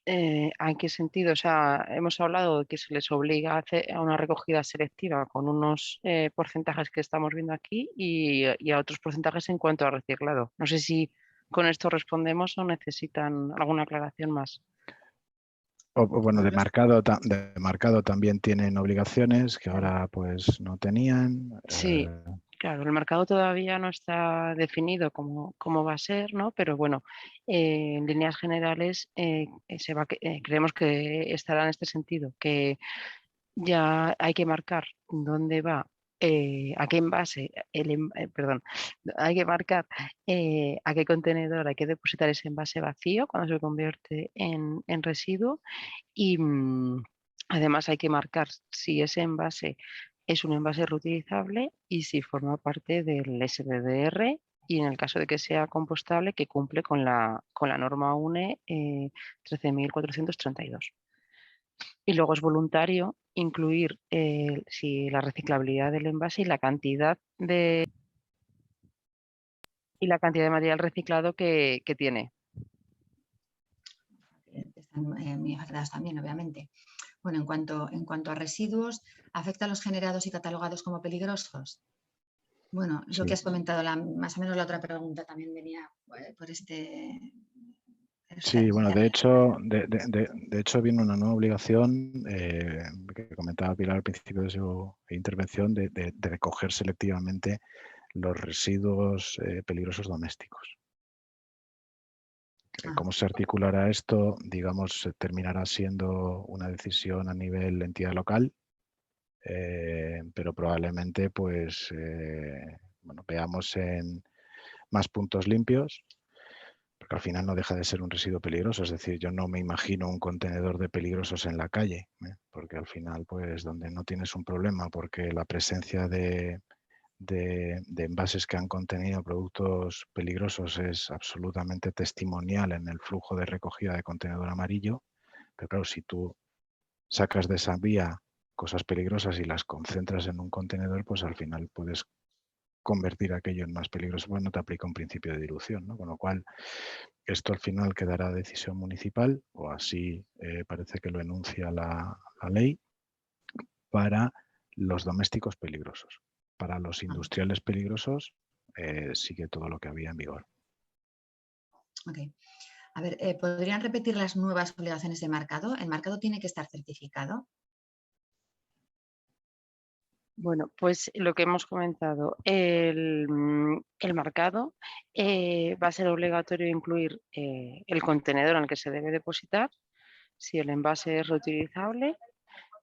¿En qué sentido? O sea, hemos hablado de que se les obliga a hacer a una recogida selectiva con unos porcentajes que estamos viendo aquí y a otros porcentajes en cuanto a reciclado. No sé si con esto respondemos o necesitan alguna aclaración más. Bueno, de marcado también tienen obligaciones que ahora pues no tenían. Sí, claro, el mercado todavía no está definido cómo va a ser, ¿no? Pero bueno, en líneas generales creemos que estará en este sentido, que ya hay que marcar dónde va, a qué envase, perdón, hay que marcar a qué contenedor hay que depositar ese envase vacío cuando se convierte en residuo y además hay que marcar si ese envase es un envase reutilizable y si forma parte del SDDR y en el caso de que sea compostable que cumple con la norma UNE 13.432. Y luego es voluntario incluir si la reciclabilidad del envase y la cantidad de material reciclado que tiene. Están muy afectadas también, obviamente. Bueno, en cuanto a residuos, ¿afecta a los generados y catalogados como peligrosos? Bueno, es lo que has comentado, más o menos la otra pregunta también venía por este... Sí, bueno, de hecho viene una nueva obligación que comentaba Pilar al principio de su intervención de recoger selectivamente los residuos peligrosos domésticos. ¿Cómo se articulará esto? Digamos, terminará siendo una decisión a nivel entidad local, pero probablemente pues bueno, veamos en más puntos limpios, porque al final no deja de ser un residuo peligroso. Es decir, yo no me imagino un contenedor de peligrosos en la calle, porque al final, pues donde no tienes un problema, porque la presencia de envases que han contenido productos peligrosos es absolutamente testimonial en el flujo de recogida de contenedor amarillo. Pero claro, si tú sacas de esa vía cosas peligrosas y las concentras en un contenedor, pues al final puedes convertir aquello en más peligroso, pues no te aplica un principio de dilución, ¿no? Con lo cual, esto al final quedará a decisión municipal, o así parece que lo enuncia la ley, para los domésticos peligrosos. Para los industriales peligrosos sigue todo lo que había en vigor. Ok. A ver, ¿podrían repetir las nuevas obligaciones de marcado? ¿El marcado tiene que estar certificado? Bueno, pues lo que hemos comentado, el marcado va a ser obligatorio incluir el contenedor en el que se debe depositar, si el envase es reutilizable.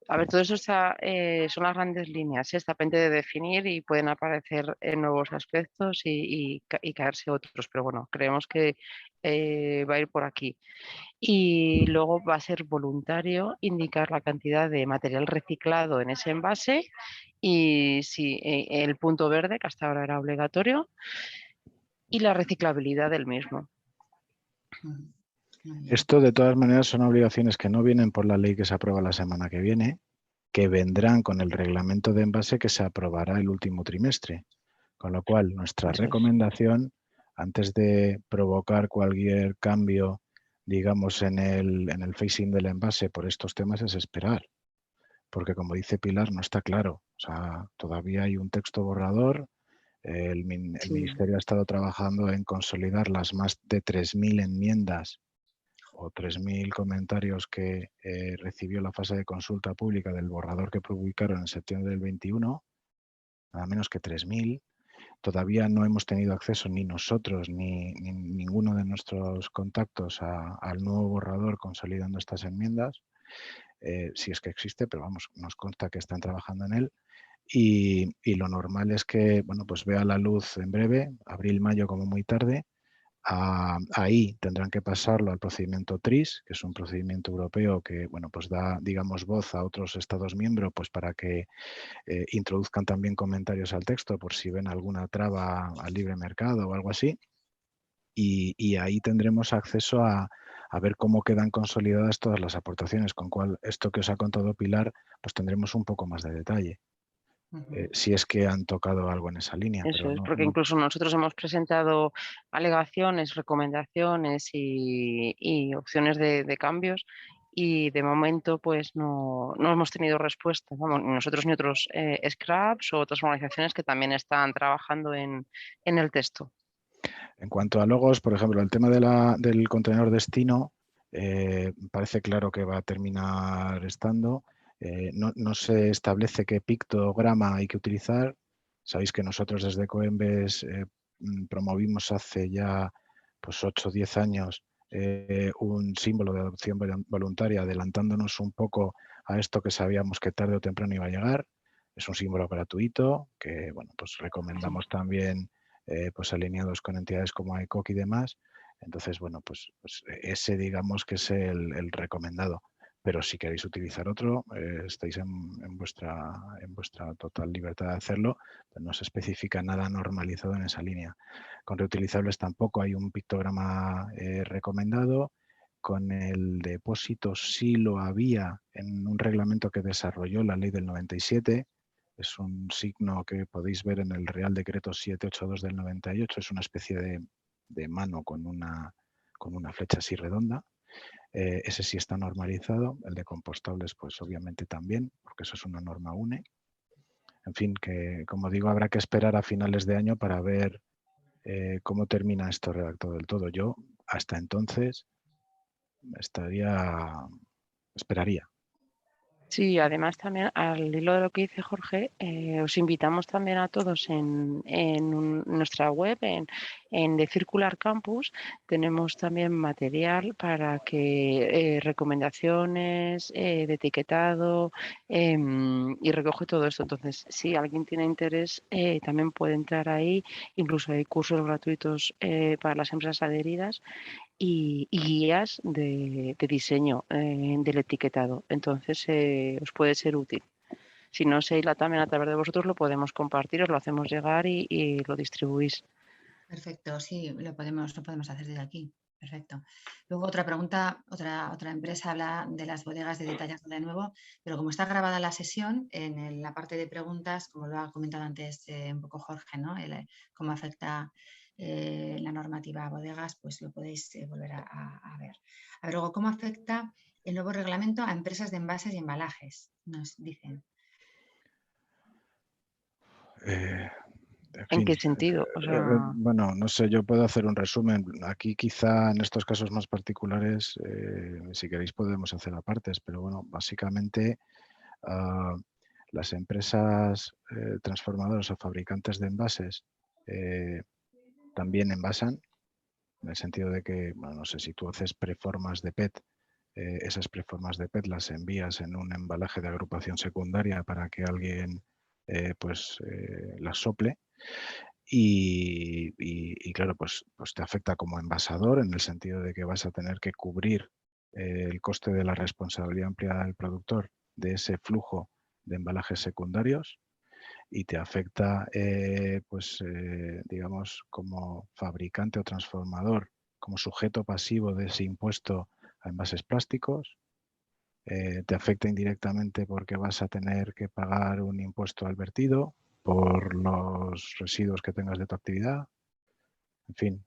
A ver, todo eso son las grandes líneas, está pendiente de definir y pueden aparecer nuevos aspectos y caerse otros, pero bueno, creemos que va a ir por aquí. Y luego va a ser voluntario indicar la cantidad de material reciclado en ese envase y si el punto verde, que hasta ahora era obligatorio, y la reciclabilidad del mismo. Esto de todas maneras son obligaciones que no vienen por la ley que se aprueba la semana que viene, que vendrán con el reglamento de envase que se aprobará el último trimestre. Con lo cual, nuestra recomendación, antes de provocar cualquier cambio, digamos, en el phasing del envase por estos temas, es esperar. porque como dice Pilar, no está claro. O sea, todavía hay un texto borrador. El Ministerio ha estado trabajando en consolidar las más de 3.000 enmiendas o 3.000 comentarios que recibió la fase de consulta pública del borrador que publicaron en septiembre del 21, nada menos que 3.000. Todavía no hemos tenido acceso ni nosotros ni ninguno de nuestros contactos al nuevo borrador consolidando estas enmiendas, si es que existe, pero vamos, nos consta que están trabajando en él. Y lo normal es que, bueno, pues vea la luz en breve, abril, mayo como muy tarde. Ahí tendrán que pasarlo al procedimiento TRIS, que es un procedimiento europeo que, bueno, pues da, digamos, voz a otros Estados miembros, pues para que introduzcan también comentarios al texto por si ven alguna traba al libre mercado o algo así. Y ahí tendremos acceso a ver cómo quedan consolidadas todas las aportaciones, con cual esto que os ha contado Pilar, pues tendremos un poco más de detalle. Si es que han tocado algo en esa línea. Eso Pero es, no, porque incluso nosotros hemos presentado alegaciones, recomendaciones y opciones de cambios y de momento pues no hemos tenido respuesta. Vamos, ni nosotros ni otros scraps o otras organizaciones que también están trabajando en el texto. En cuanto a logos, por ejemplo, el tema del contenedor destino parece claro que va a terminar estando. No se establece qué pictograma hay que utilizar. Sabéis que nosotros desde Coembes promovimos hace ya pues 8 o 10 años un símbolo de adopción voluntaria, adelantándonos un poco a esto que sabíamos que tarde o temprano iba a llegar. Es un símbolo gratuito que, bueno, pues recomendamos también pues alineados con entidades como ICOC y demás. Entonces, bueno, pues ese digamos que es el recomendado. Pero si queréis utilizar otro, estáis en vuestra total libertad de hacerlo, pero no se especifica nada normalizado en esa línea. Con reutilizables tampoco hay un pictograma recomendado. Con el depósito sí lo había en un reglamento que desarrolló la ley del 97. Es un signo que podéis ver en el Real Decreto 782 del 98. Es una especie de mano con una flecha así redonda. Ese sí está normalizado. El de compostables, pues obviamente también, porque eso es una norma UNE. En fin, que como digo, habrá que esperar a finales de año para ver cómo termina esto redactado del todo. Yo, hasta entonces, esperaría. Sí, además también al hilo de lo que dice Jorge, os invitamos también a todos en nuestra web, en The Circular Campus, tenemos también material para que recomendaciones de etiquetado y recoge todo esto. Entonces, si alguien tiene interés, también puede entrar ahí. Incluso hay cursos gratuitos para las empresas adheridas y guías de diseño del etiquetado. Entonces, os puede ser útil. Si no, Sheila, también a través de vosotros lo podemos compartir, os lo hacemos llegar y lo distribuís. Perfecto, sí, lo podemos hacer desde aquí. Perfecto. Luego otra pregunta, otra empresa habla de las bodegas de Detallado de nuevo, pero como está grabada la sesión, en la parte de preguntas, como lo ha comentado antes un poco Jorge, ¿no? Cómo afecta la normativa a bodegas, pues lo podéis volver a ver. A ver, luego, ¿cómo afecta el nuevo reglamento a empresas de envases y embalajes? Nos dicen. En ¿En fin, qué sentido? O sea, bueno, no sé, yo puedo hacer un resumen. Aquí quizá en estos casos más particulares, si queréis podemos hacer apartes, pero bueno, básicamente las empresas transformadoras o fabricantes de envases también envasan, en el sentido de que, bueno, no sé, si tú haces preformas de PET, esas preformas de PET las envías en un embalaje de agrupación secundaria para que alguien las sople. Y claro, pues te afecta como envasador en el sentido de que vas a tener que cubrir el coste de la responsabilidad ampliada del productor de ese flujo de embalajes secundarios y te afecta, digamos, como fabricante o transformador, como sujeto pasivo de ese impuesto a envases plásticos. Te afecta indirectamente porque vas a tener que pagar un impuesto al vertido por los residuos que tengas de tu actividad. En fin,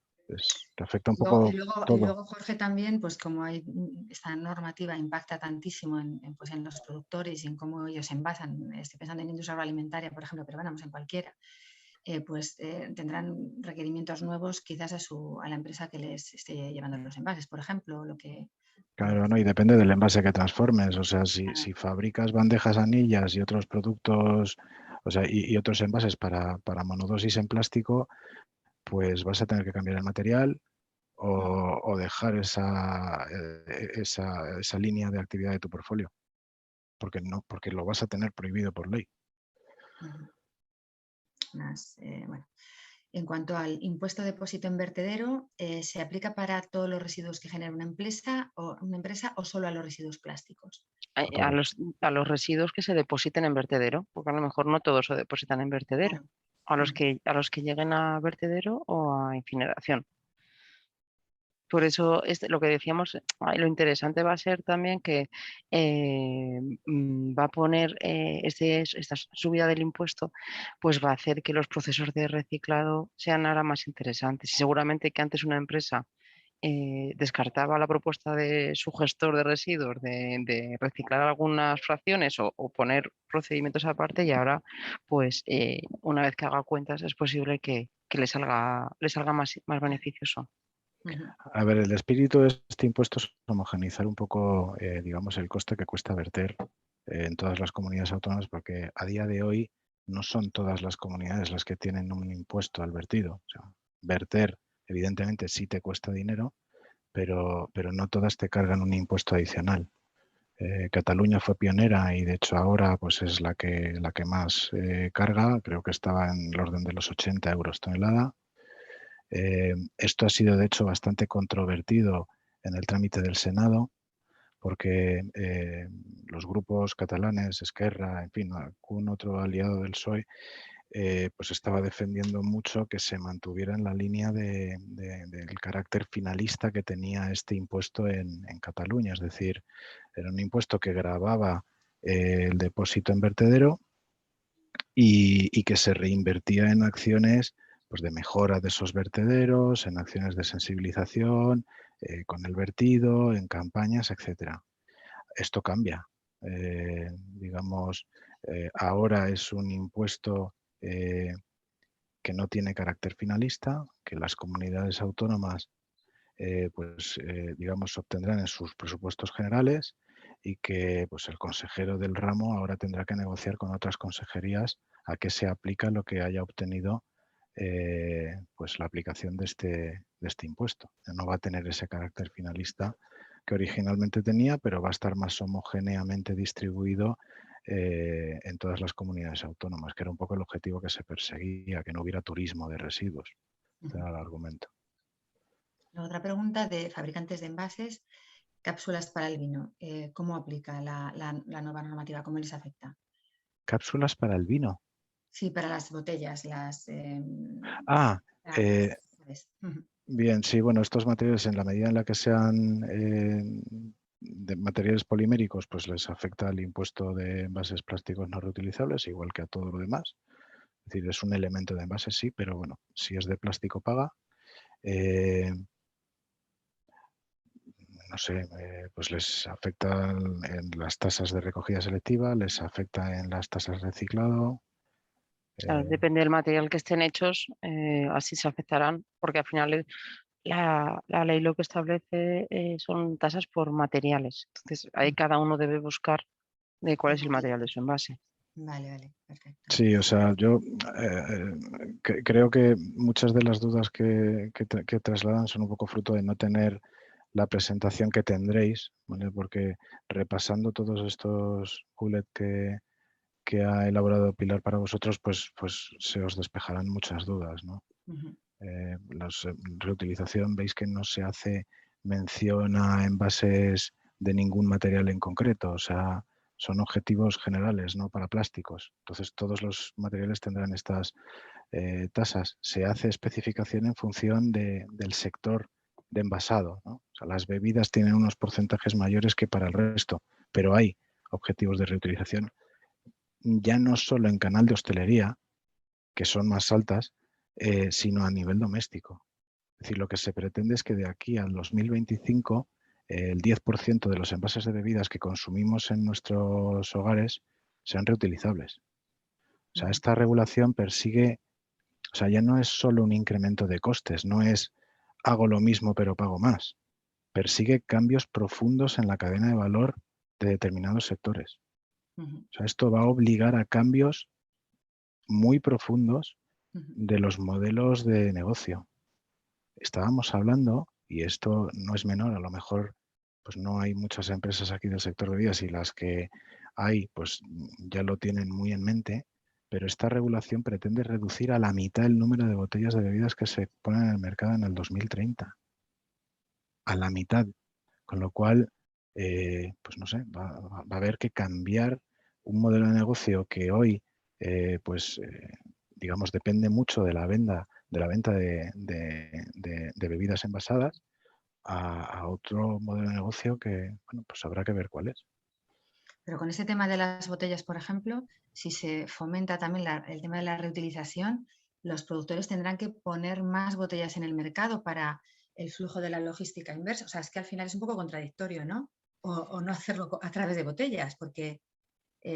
Te afecta un Y poco luego, todo. Jorge, también, pues como hay esta normativa impacta tantísimo pues en los productores y en cómo ellos se envasan, estoy pensando en industria agroalimentaria, por ejemplo, pero vamos, en cualquiera, pues tendrán requerimientos nuevos quizás a la empresa que les esté llevando los envases, por ejemplo, lo que... Claro, ¿no? Y depende del envase que transformes. O sea, si fabricas bandejas, anillas y otros productos, o sea, y otros envases para monodosis en plástico, pues vas a tener que cambiar el material o dejar esa línea de actividad de tu portfolio. Porque lo vas a tener prohibido por ley. Bueno. En cuanto al impuesto de depósito en vertedero, ¿se aplica para todos los residuos que genera una empresa o solo a los residuos plásticos? A los residuos que se depositen en vertedero, porque a lo mejor no todos se depositan en vertedero. Claro. A los que lleguen a vertedero o a incineración. Por eso lo que decíamos, lo interesante va a ser también que va a poner esta subida del impuesto, pues va a hacer que los procesos de reciclado sean ahora más interesantes. Y seguramente que antes una empresa descartaba la propuesta de su gestor de residuos de reciclar algunas fracciones o poner procedimientos aparte, y ahora, pues una vez que haga cuentas, es posible que le salga más beneficioso. A ver, el espíritu de este impuesto es homogeneizar un poco, digamos, el coste que cuesta verter en todas las comunidades autónomas, porque a día de hoy no son todas las comunidades las que tienen un impuesto al vertido. O sea, verter, evidentemente, sí te cuesta dinero, pero no todas te cargan un impuesto adicional. Cataluña fue pionera y, de hecho, ahora pues es la que más carga. Creo que estaba en el orden de los 80 euros tonelada. Esto ha sido, de hecho, bastante controvertido en el trámite del Senado, porque los grupos catalanes, Esquerra, en fin, algún otro aliado del PSOE, pues estaba defendiendo mucho que se mantuviera en la línea del carácter finalista que tenía este impuesto en Cataluña. Es decir, era un impuesto que gravaba el depósito en vertedero y que se reinvertía en acciones, pues, de mejora de esos vertederos, en acciones de sensibilización con el vertido, en campañas, etcétera. Esto cambia. Digamos, ahora es un impuesto que no tiene carácter finalista, que las comunidades autónomas digamos, obtendrán en sus presupuestos generales, y que, pues, el consejero del ramo ahora tendrá que negociar con otras consejerías a qué se aplica lo que haya obtenido pues la aplicación de este impuesto. No va a tener ese carácter finalista que originalmente tenía, pero va a estar más homogéneamente distribuido en todas las comunidades autónomas, que era un poco el objetivo que se perseguía, que no hubiera turismo de residuos. Era el argumento. Otra pregunta de fabricantes de envases, cápsulas para el vino. ¿Cómo aplica la nueva normativa? ¿Cómo les afecta? ¿Cápsulas para el vino? Sí, para las botellas, Bien, sí, bueno, estos materiales, en la medida en la que sean de materiales poliméricos, pues les afecta el impuesto de envases plásticos no reutilizables, igual que a todo lo demás. Es decir, es un elemento de envase, sí, pero bueno, si es de plástico paga. No sé, pues les afecta en las tasas de recogida selectiva, les afecta en las tasas de reciclado. Claro, depende del material que estén hechos, así se afectarán, porque al final la ley lo que establece son tasas por materiales. Entonces, ahí cada uno debe buscar de cuál es el material de su envase. Vale, perfecto. Sí, o sea, yo creo que muchas de las dudas que trasladan son un poco fruto de no tener la presentación que tendréis, ¿vale? Porque repasando todos estos bullets que ha elaborado Pilar para vosotros, pues se os despejarán muchas dudas, ¿no? La reutilización, veis que no se hace mención a envases de ningún material en concreto, o sea, son objetivos generales, ¿no? Para plásticos. Entonces, todos los materiales tendrán estas tasas. Se hace especificación en función del sector de envasado, ¿no? O sea, las bebidas tienen unos porcentajes mayores que para el resto, pero hay objetivos de reutilización, ya no solo en canal de hostelería, que son más altas, sino a nivel doméstico. Es decir, lo que se pretende es que de aquí al 2025 el 10% de los envases de bebidas que consumimos en nuestros hogares sean reutilizables. O sea, esta regulación persigue, o sea, ya no es solo un incremento de costes, no es hago lo mismo pero pago más. Persigue cambios profundos en la cadena de valor de determinados sectores. O sea, esto va a obligar a cambios muy profundos de los modelos de negocio. Estábamos hablando, y esto no es menor, a lo mejor pues no hay muchas empresas aquí del sector bebidas y las que hay pues ya lo tienen muy en mente, pero esta regulación pretende reducir a la mitad el número de botellas de bebidas que se ponen en el mercado en el 2030. A la mitad. Con lo cual, pues no sé, va a haber que cambiar un modelo de negocio que hoy, digamos, depende mucho de la venta de bebidas envasadas a otro modelo de negocio que, bueno, pues habrá que ver cuál es. Pero con ese tema de las botellas, por ejemplo, si se fomenta también el tema de la reutilización, los productores tendrán que poner más botellas en el mercado para el flujo de la logística inversa. O sea, es que al final es un poco contradictorio, ¿no? O no hacerlo a través de botellas, porque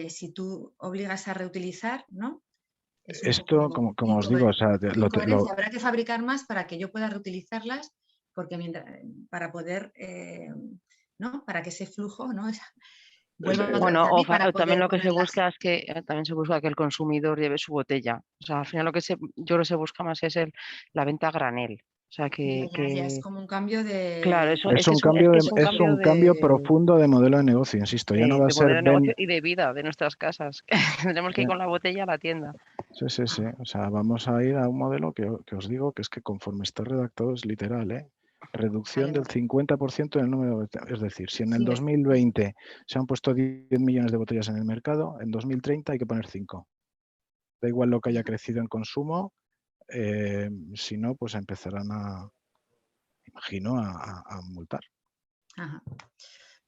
si tú obligas a reutilizar, ¿no? Es un Esto, poco como os digo, o sea, incoherencia. Habrá que fabricar más para que yo pueda reutilizarlas, porque para poder, ¿no? Para que ese flujo, ¿no? Vuelva otra vez Bueno, a mí para también poder lo que se ponerlas. busca es que también se busca que el consumidor lleve su botella. O sea, al final yo creo que se busca más es la venta a granel. O sea, Ya es como un cambio claro, de... eso es un cambio es un es cambio un cambio profundo de modelo de negocio, insisto, ya no va a de ser modelo de negocio y de vida de nuestras casas. Tendremos que ir con la botella a la tienda. Sí. O sea, vamos a ir a un modelo que os digo que es que conforme está redactado es literal, ¿eh? Reducción del 50% en el número de botellas. Es decir, si en el 2020 se han puesto 10 millones de botellas en el mercado, en 2030 hay que poner 5. Da igual lo que haya crecido en consumo, si no, pues empezarán imagino, a multar. Ajá.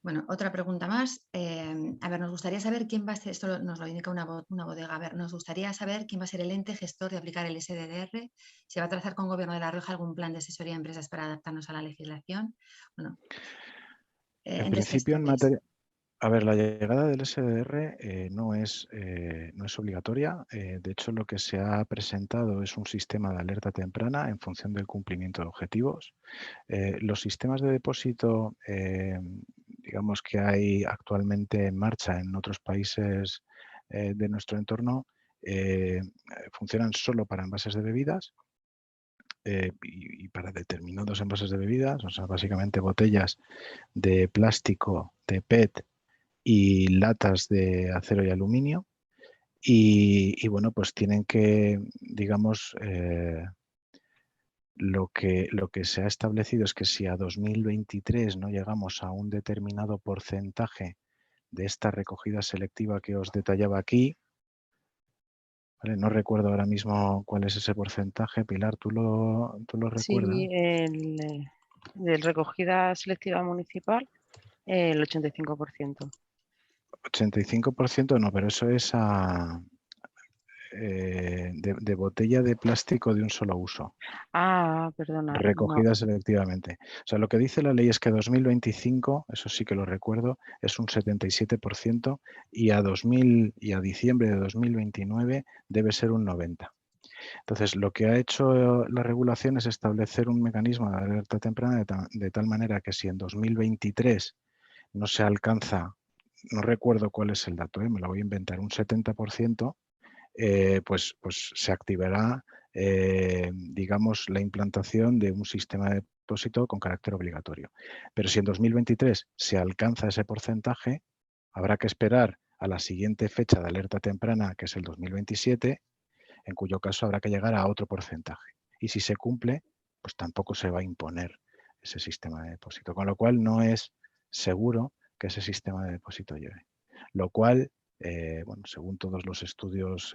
Bueno, otra pregunta más. A ver, nos gustaría saber quién va a ser, esto nos lo indica una bodega, a ver, nos gustaría saber quién va a ser el ente gestor de aplicar el SDR, si va a trazar con Gobierno de La Rioja algún plan de asesoría a empresas para adaptarnos a la legislación. Bueno, En principio, a ver, la llegada del SDR no es obligatoria. De hecho, lo que se ha presentado es un sistema de alerta temprana en función del cumplimiento de objetivos. Los sistemas de depósito, digamos que hay actualmente en marcha en otros países de nuestro entorno, funcionan solo para envases de bebidas y para determinados envases de bebidas, o sea, básicamente botellas de plástico, de PET y latas de acero y aluminio. Y bueno, pues tienen que, digamos, lo que se ha establecido es que si a 2023 no llegamos a un determinado porcentaje de esta recogida selectiva que os detallaba aquí, ¿vale? No recuerdo ahora mismo cuál es ese porcentaje. Pilar, ¿tú lo recuerdas? Sí, de recogida selectiva municipal, el 85%. 85% no, pero eso es de botella de plástico de un solo uso. Ah, perdona. Recogida selectivamente. O sea, lo que dice la ley es que 2025, eso sí que lo recuerdo, es un 77% y a diciembre de 2029 debe ser un 90%. Entonces, lo que ha hecho la regulación es establecer un mecanismo de alerta temprana de tal manera que si en 2023 no se alcanza, no recuerdo cuál es el dato, me lo voy a inventar, un 70%, pues se activará, digamos, la implantación de un sistema de depósito con carácter obligatorio. Pero si en 2023 se alcanza ese porcentaje, habrá que esperar a la siguiente fecha de alerta temprana, que es el 2027, en cuyo caso habrá que llegar a otro porcentaje. Y si se cumple, pues tampoco se va a imponer ese sistema de depósito, con lo cual no es seguro que ese sistema de depósito lleve. Lo cual, bueno, según todos los estudios,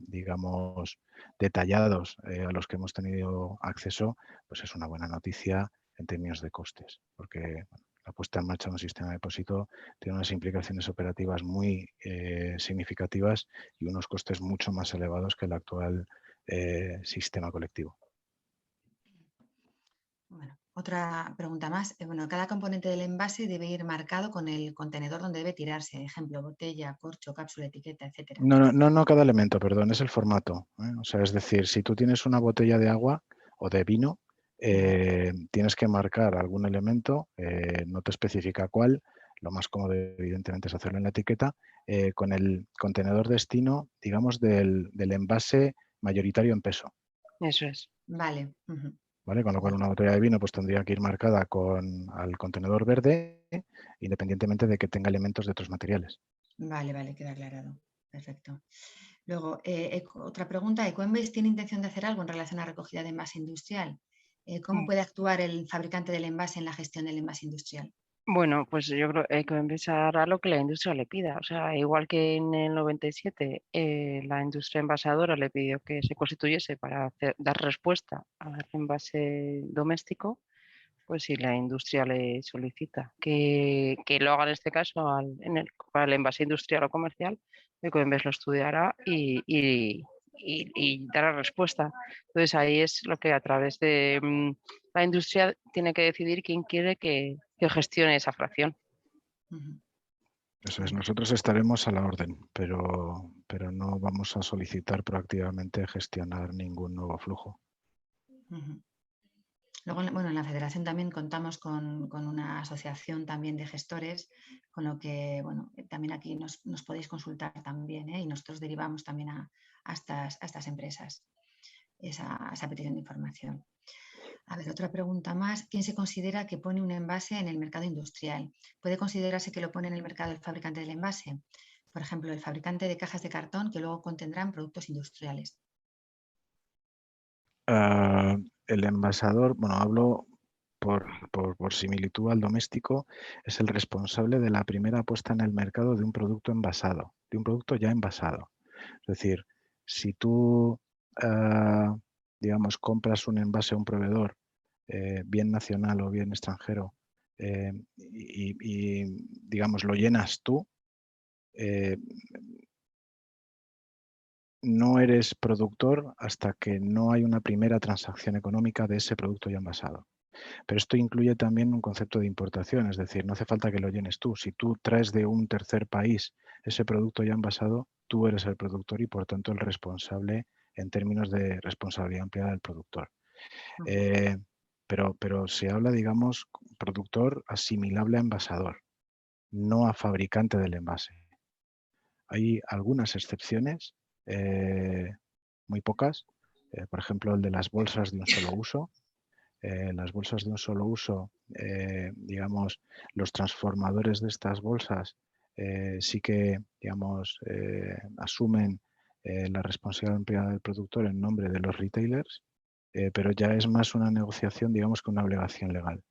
digamos, detallados a los que hemos tenido acceso, pues es una buena noticia en términos de costes, porque bueno, la puesta en marcha de un sistema de depósito tiene unas implicaciones operativas muy significativas y unos costes mucho más elevados que el actual sistema colectivo. Bueno, otra pregunta más. Bueno, cada componente del envase debe ir marcado con el contenedor donde debe tirarse. Ejemplo, botella, corcho, cápsula, etiqueta, etcétera. No cada elemento, perdón, es el formato. O sea, es decir, si tú tienes una botella de agua o de vino, tienes que marcar algún elemento, no te especifica cuál, lo más cómodo evidentemente es hacerlo en la etiqueta, con el contenedor destino, digamos, del envase mayoritario en peso. Eso es. Vale. ¿Vale? Con lo cual una botella de vino pues tendría que ir marcada al contenedor verde, independientemente de que tenga elementos de otros materiales. Vale, queda aclarado. Perfecto. Luego, otra pregunta. ¿Ecoembes tiene intención de hacer algo en relación a la recogida de envase industrial? ¿Cómo puede actuar el fabricante del envase en la gestión del envase industrial? Bueno, pues yo creo que empezar a lo que la industria le pida. O sea, igual que en el 97 la industria envasadora le pidió que se constituyese para dar respuesta al envase doméstico, pues si la industria le solicita que lo haga en este caso para el envase industrial o comercial, Ecoembes lo estudiará y dará respuesta. Entonces ahí es lo que a través de la industria tiene que decidir quién quiere que gestione esa fracción. Eso es, nosotros estaremos a la orden, pero no vamos a solicitar proactivamente gestionar ningún nuevo flujo. Luego, bueno, en la federación también contamos con una asociación también de gestores, con lo que, bueno, también aquí nos podéis consultar también, y nosotros derivamos también a estas empresas esa petición de información. A ver, otra pregunta más. ¿Quién se considera que pone un envase en el mercado industrial? ¿Puede considerarse que lo pone en el mercado el fabricante del envase? Por ejemplo, el fabricante de cajas de cartón que luego contendrán productos industriales. El envasador, bueno, hablo por similitud al doméstico, es el responsable de la primera puesta en el mercado de un producto envasado, de un producto ya envasado. Es decir, si tú, digamos, compras un envase a un proveedor, bien nacional o bien extranjero, y, digamos, lo llenas tú, no eres productor hasta que no hay una primera transacción económica de ese producto ya envasado. Pero esto incluye también un concepto de importación, es decir, no hace falta que lo llenes tú. Si tú traes de un tercer país ese producto ya envasado, tú eres el productor y por tanto el responsable en términos de responsabilidad ampliada del productor. Pero se habla, digamos, productor asimilable a envasador, no a fabricante del envase. Hay algunas excepciones, muy pocas, por ejemplo el de las bolsas de un solo uso. Las bolsas de un solo uso, digamos, los transformadores de estas bolsas sí que, digamos, asumen la responsabilidad ampliada del productor en nombre de los retailers, pero ya es más una negociación, digamos, que una obligación legal.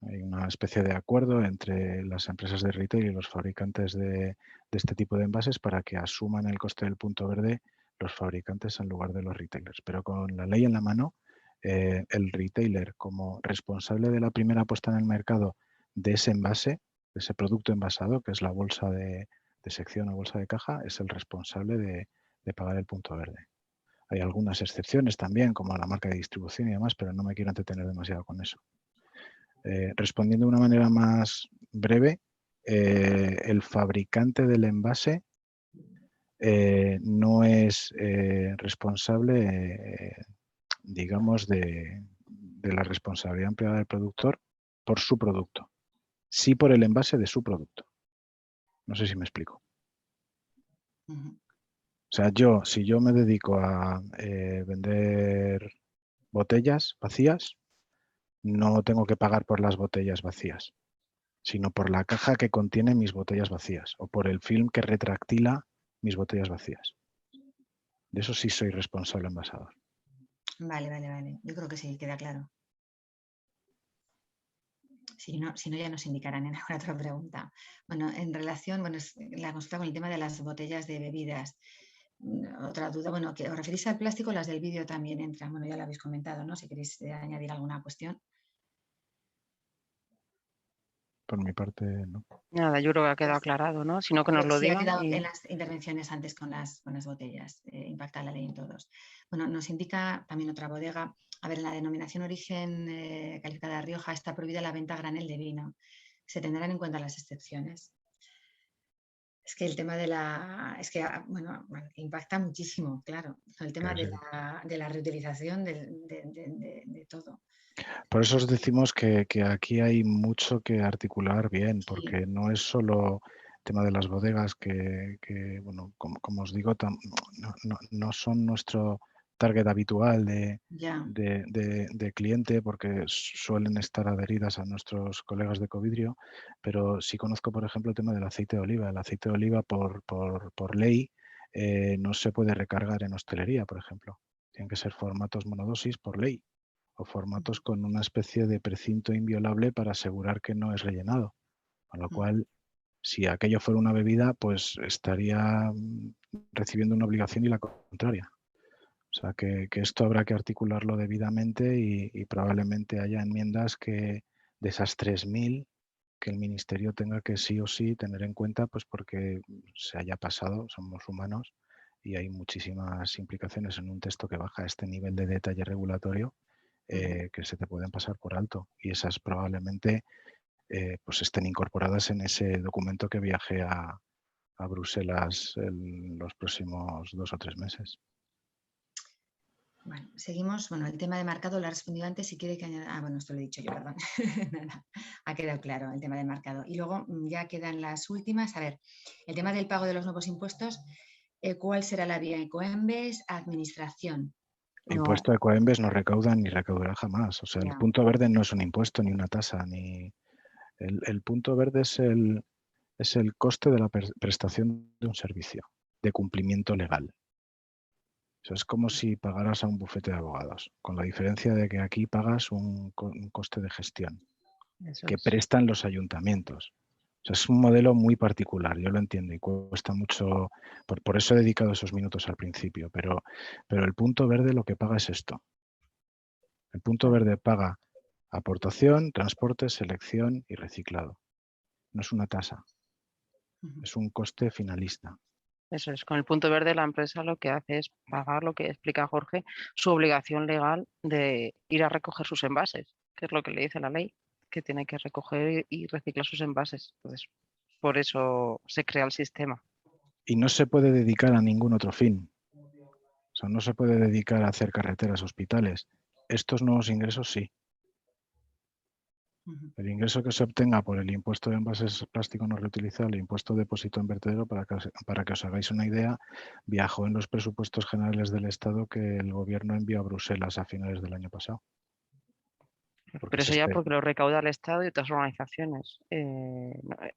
Hay una especie de acuerdo entre las empresas de retail y los fabricantes de este tipo de envases para que asuman el coste del punto verde los fabricantes en lugar de los retailers. Pero con la ley en la mano, el retailer como responsable de la primera puesta en el mercado de ese envase, de ese producto envasado, que es la bolsa de sección o bolsa de caja, es el responsable de pagar el punto verde. Hay algunas excepciones también, como la marca de distribución y demás, pero no me quiero entretener demasiado con eso. Respondiendo de una manera más breve, el fabricante del envase no es responsable, digamos, de la responsabilidad ampliada del productor por su producto, sí por el envase de su producto. No sé si me explico. O sea, si yo me dedico a vender botellas vacías, no tengo que pagar por las botellas vacías, sino por la caja que contiene mis botellas vacías o por el film que retractila mis botellas vacías. De eso sí soy responsable envasador. Vale. Yo creo que sí, queda claro. Si no, ya nos indicarán en alguna otra pregunta. Bueno, en relación, la consulta con el tema de las botellas de bebidas. Otra duda, bueno, que os referís al plástico, las del vídeo también entran. Bueno, ya lo habéis comentado, ¿no? Si queréis añadir alguna cuestión. por mi parte, no. Nada, yo creo que ha quedado aclarado, ¿no? Sino que nos lo Sí, ha digan. quedado Y... en las intervenciones antes con las botellas. Impacta la ley en todos. Bueno, nos indica también otra bodega. A ver, en la denominación origen calificada de Rioja está prohibida la venta a granel de vino. Se tendrán en cuenta las excepciones. Es que el tema de la... Es que, bueno, impacta muchísimo, claro. El tema de la reutilización de todo. Por eso os decimos que aquí hay mucho que articular bien, porque no es solo el tema de las bodegas que bueno, como os digo, no son nuestro target habitual de cliente, porque suelen estar adheridas a nuestros colegas de Ecovidrio, pero sí conozco, por ejemplo, el tema del aceite de oliva. El aceite de oliva, por ley, no se puede recargar en hostelería, por ejemplo. Tienen que ser formatos monodosis por ley, o formatos con una especie de precinto inviolable para asegurar que no es rellenado. Con lo cual, si aquello fuera una bebida, pues estaría recibiendo una obligación y la contraria. O sea, que esto habrá que articularlo debidamente y probablemente haya enmiendas que de esas 3.000 que el Ministerio tenga que sí o sí tener en cuenta, pues porque se haya pasado, somos humanos y hay muchísimas implicaciones en un texto que baja a este nivel de detalle regulatorio que se te pueden pasar por alto, y esas probablemente pues estén incorporadas en ese documento que viaje a Bruselas en los próximos 2 o 3 meses. Bueno, seguimos. Bueno, el tema de marcado lo ha respondido antes. Si quiere que añada... bueno, esto lo he dicho yo, perdón. Nada, ha quedado claro el tema del marcado. Y luego ya quedan las últimas. A ver, el tema del pago de los nuevos impuestos. ¿Cuál será la vía? Ecoembes, administración. El impuesto de Ecoembes no recauda ni recaudará jamás. O sea, el punto verde no es un impuesto ni una tasa. El punto verde es el coste de la prestación de un servicio, de cumplimiento legal. Eso es como si pagaras a un bufete de abogados, con la diferencia de que aquí pagas un coste de gestión que prestan los ayuntamientos. O sea, es un modelo muy particular, yo lo entiendo y cuesta mucho, por eso he dedicado esos minutos al principio, pero el punto verde lo que paga es esto. El punto verde paga aportación, transporte, selección y reciclado. No es una tasa, es un coste finalista. Eso es, con el punto verde la empresa lo que hace es pagar, lo que explica Jorge, su obligación legal de ir a recoger sus envases, que es lo que le dice la ley, que tiene que recoger y reciclar sus envases. Entonces, por eso se crea el sistema. Y no se puede dedicar a ningún otro fin. O sea, no se puede dedicar a hacer carreteras, hospitales. Estos nuevos ingresos sí. El ingreso que se obtenga por el impuesto de envases plástico no reutilizable, el impuesto de depósito en vertedero, para que os hagáis una idea, viajó en los presupuestos generales del Estado que el Gobierno envió a Bruselas a finales del año pasado. Pero eso ya porque lo recauda el Estado y otras organizaciones.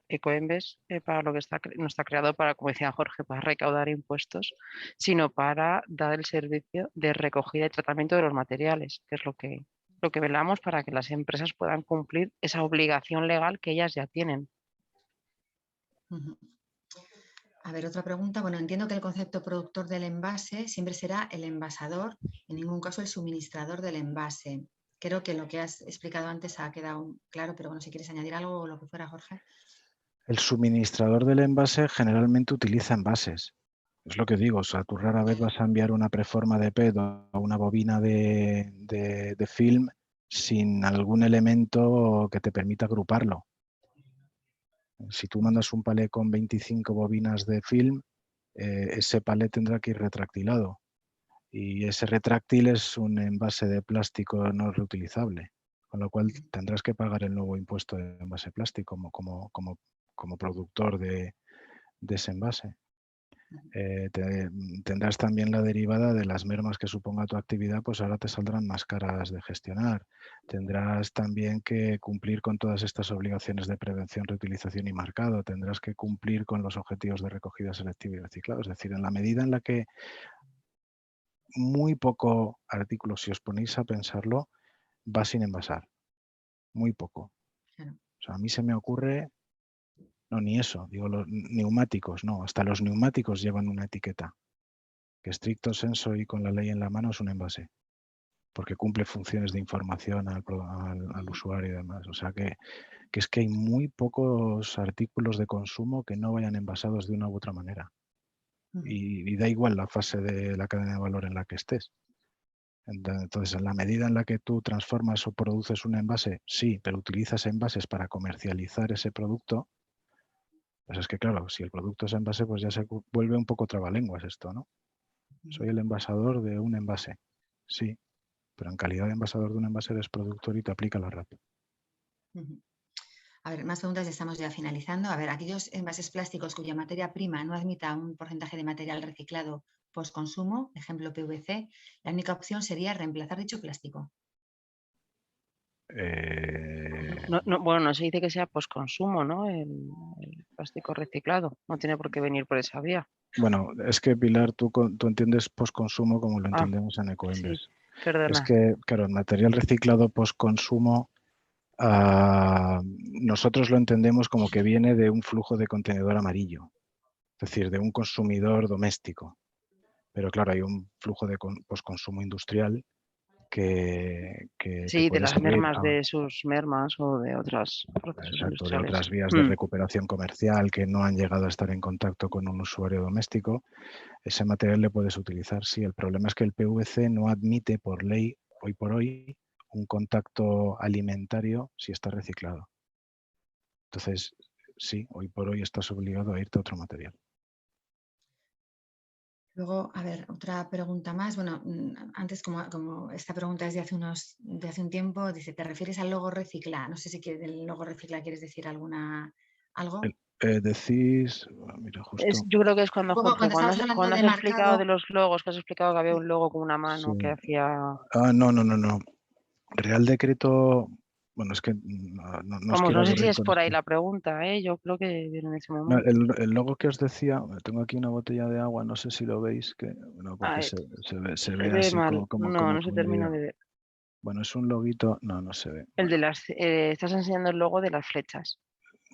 Ecoembes para lo que no está creado para, como decía Jorge, para recaudar impuestos, sino para dar el servicio de recogida y tratamiento de los materiales, que es lo que velamos para que las empresas puedan cumplir esa obligación legal que ellas ya tienen. A ver, otra pregunta. Bueno, entiendo que el concepto productor del envase siempre será el envasador, en ningún caso el suministrador del envase. Creo que lo que has explicado antes ha quedado claro, pero bueno, si quieres añadir algo o lo que fuera, Jorge. El suministrador del envase generalmente utiliza envases. Es lo que digo, o sea, tú rara vez vas a enviar una preforma de PET o una bobina de film sin algún elemento que te permita agruparlo. Si tú mandas un palé con 25 bobinas de film, ese palé tendrá que ir retractilado. Y ese retráctil es un envase de plástico no reutilizable, con lo cual tendrás que pagar el nuevo impuesto de envase plástico como productor de ese envase. Tendrás también la derivada de las mermas que suponga tu actividad, pues ahora te saldrán más caras de gestionar. Tendrás también que cumplir con todas estas obligaciones de prevención, reutilización y marcado. Tendrás que cumplir con los objetivos de recogida selectiva y reciclado. Es decir, en la medida en la que muy poco artículo, si os ponéis a pensarlo, va sin envasar. Muy poco. Claro. O sea, a mí se me ocurre... No, ni eso. Digo, los neumáticos, no. Hasta los neumáticos llevan una etiqueta que estricto sensu y con la ley en la mano es un envase, porque cumple funciones de información al usuario y demás. O sea que que es que hay muy pocos artículos de consumo que no vayan envasados de una u otra manera. Y da igual la fase de la cadena de valor en la que estés. Entonces, en la medida en la que tú transformas o produces un envase, sí, pero utilizas envases para comercializar ese producto, pues es que claro, si el producto es envase, pues ya se vuelve un poco trabalenguas esto, ¿no? Soy el envasador de un envase. Sí, pero en calidad de envasador de un envase eres productor y te aplica la RAP. A ver, más preguntas, estamos ya finalizando. A ver, aquellos envases plásticos cuya materia prima no admita un porcentaje de material reciclado postconsumo, ejemplo PVC, la única opción sería reemplazar dicho plástico. Bueno, no se dice que sea postconsumo, ¿no? El plástico reciclado. No tiene por qué venir por esa vía. Bueno, es que Pilar, tú entiendes postconsumo como lo entendemos en Ecoembes. Sí, perdona. Es que, claro, el material reciclado postconsumo nosotros lo entendemos como que viene de un flujo de contenedor amarillo, es decir, de un consumidor doméstico. Pero claro, hay un flujo de postconsumo industrial que sí, puede de las servir mermas de sus mermas o de otros procesos exacto, de industriales. otras vías de recuperación comercial que no han llegado a estar en contacto con un usuario doméstico. Ese material le puedes utilizar, sí. El problema es que el PVC no admite por ley, hoy por hoy, un contacto alimentario si está reciclado. Entonces, sí, hoy por hoy estás obligado a irte a otro material. Luego, a ver, otra pregunta más. Bueno, antes como esta pregunta es de hace un tiempo, dice, ¿te refieres al logo recicla? No sé si del logo recicla quieres decir algo. Decís, mira, justo. Yo creo que es cuando, Jorge, cuando has explicado de los logos, que has explicado que había un logo con una mano que hacía... No. Real Decreto, bueno, es que no os quiero no sé si aburrir es con por ahí esto. la pregunta, ¿eh? Yo creo que viene en ese momento. No, el logo que os decía, tengo aquí una botella de agua, no sé si lo veis, que bueno, porque se ve así mal. como No se termina de ver. Bueno, es un loguito, no se ve. El de las, estás enseñando el logo de las flechas.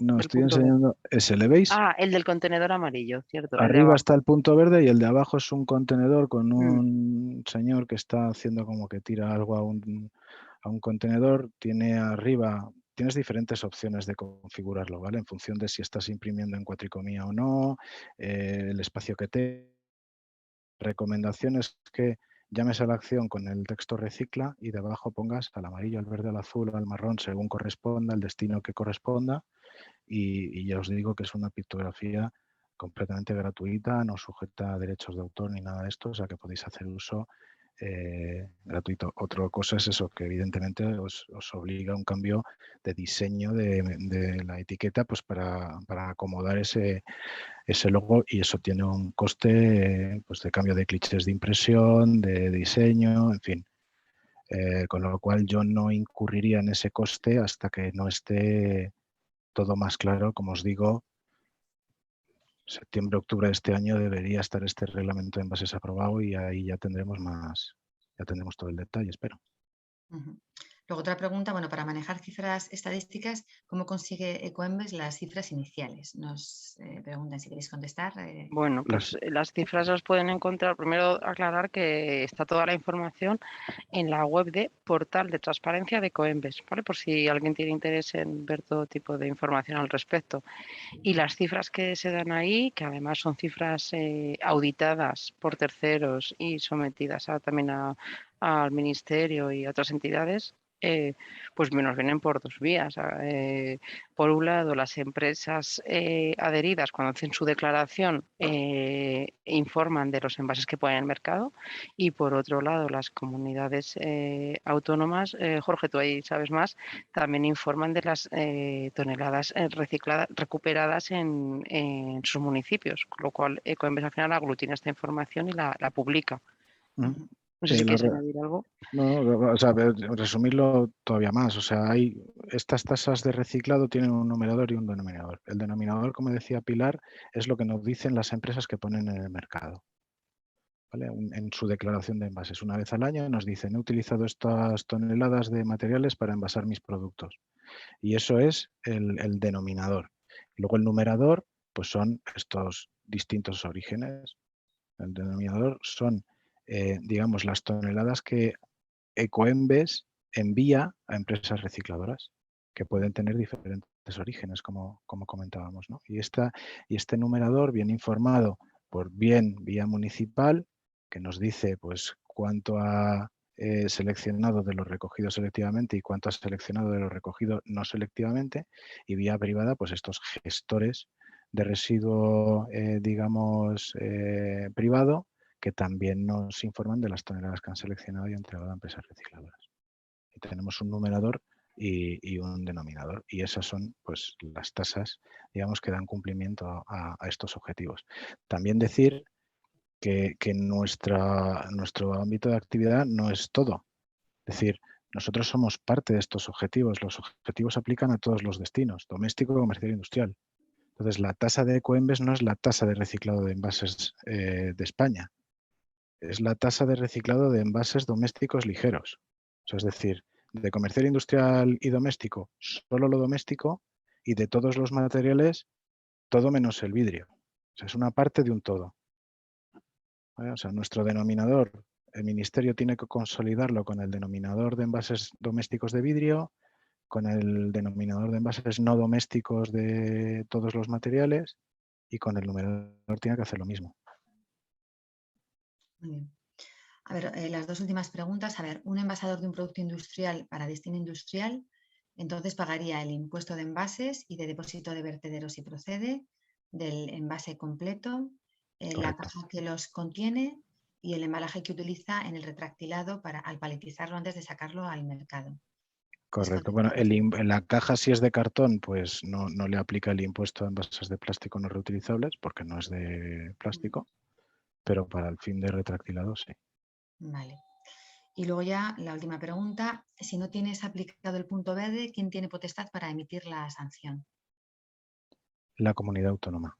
No, estoy enseñando ese, ¿le veis? Ah, el del contenedor amarillo, cierto. Arriba está el punto verde y el de abajo es un contenedor con un señor que está haciendo como que tira algo a un contenedor. Tiene arriba, tienes diferentes opciones de configurarlo, ¿vale? En función de si estás imprimiendo en cuatricomía o no, el espacio que te... Recomendaciones que llames a la acción con el texto recicla y debajo pongas al amarillo, al verde, al azul, al marrón, según corresponda, el destino que corresponda. Y ya os digo que es una pictografía completamente gratuita, no sujeta a derechos de autor ni nada de esto, o sea que podéis hacer uso gratuito. Otra cosa es eso, que evidentemente os obliga a un cambio de diseño de la etiqueta pues para acomodar ese logo, y eso tiene un coste pues de cambio de clichés de impresión, de diseño, en fin. Con lo cual yo no incurriría en ese coste hasta que no esté todo más claro. Como os digo, septiembre, octubre de este año debería estar este reglamento de envases aprobado y ahí ya tendremos todo el detalle, espero. Luego otra pregunta, bueno, para manejar cifras estadísticas, ¿cómo consigue Ecoembes las cifras iniciales? Nos preguntan si queréis contestar. Bueno, pues las cifras las pueden encontrar. Primero aclarar que está toda la información en la web de Portal de Transparencia de Ecoembes, ¿vale? Por si alguien tiene interés en ver todo tipo de información al respecto. Y las cifras que se dan ahí, que además son cifras auditadas por terceros y sometidas también al Ministerio y a otras entidades, pues nos vienen por dos vías. Por un lado, las empresas adheridas, cuando hacen su declaración, informan de los envases que ponen en el mercado, y por otro lado, las comunidades autónomas, Jorge, tú ahí sabes más, también informan de las toneladas recuperadas en sus municipios, con lo cual Ecoembes al final aglutina esta información y la publica. No sé si quieres añadir algo. No, o sea, resumirlo todavía más. O sea, estas tasas de reciclado tienen un numerador y un denominador. El denominador, como decía Pilar, es lo que nos dicen las empresas que ponen en el mercado, ¿vale? En su declaración de envases. Una vez al año nos dicen, he utilizado estas toneladas de materiales para envasar mis productos. Y eso es el denominador. Luego el numerador, pues son estos distintos orígenes. El denominador son, digamos, las toneladas que Ecoembes envía a empresas recicladoras, que pueden tener diferentes orígenes, como comentábamos, ¿no? Y este numerador viene informado por bien vía municipal, que nos dice pues cuánto ha seleccionado de lo recogido selectivamente y cuánto ha seleccionado de lo recogido no selectivamente, y vía privada, pues estos gestores de residuo, digamos, privado, que también nos informan de las toneladas que han seleccionado y entregado a empresas recicladoras. Y tenemos un numerador y un denominador, y esas son pues las tasas, digamos, que dan cumplimiento a estos objetivos. También decir que nuestro ámbito de actividad no es todo. Es decir, nosotros somos parte de estos objetivos. Los objetivos aplican a todos los destinos, doméstico, comercial e industrial. Entonces, la tasa de Ecoembes no es la tasa de reciclado de envases de España. Es la tasa de reciclado de envases domésticos ligeros. O sea, es decir, de comercial, industrial y doméstico, solo lo doméstico, y de todos los materiales, todo menos el vidrio. O sea, es una parte de un todo. ¿Vale? O sea, nuestro denominador, el Ministerio tiene que consolidarlo con el denominador de envases domésticos de vidrio, con el denominador de envases no domésticos de todos los materiales, y con el numerador tiene que hacer lo mismo. Muy bien. A ver, las dos últimas preguntas. A ver, un envasador de un producto industrial para destino industrial, entonces pagaría el impuesto de envases y de depósito de vertederos si procede, del envase completo, la caja que los contiene y el embalaje que utiliza en el retractilado al paletizarlo antes de sacarlo al mercado. Correcto. Bueno, en la caja, si es de cartón, pues no le aplica el impuesto a envases de plástico no reutilizables porque no es de plástico, pero para el fin de retractilado sí. Vale. Y luego ya la última pregunta, si no tienes aplicado el punto verde, ¿quién tiene potestad para emitir la sanción? La comunidad autónoma.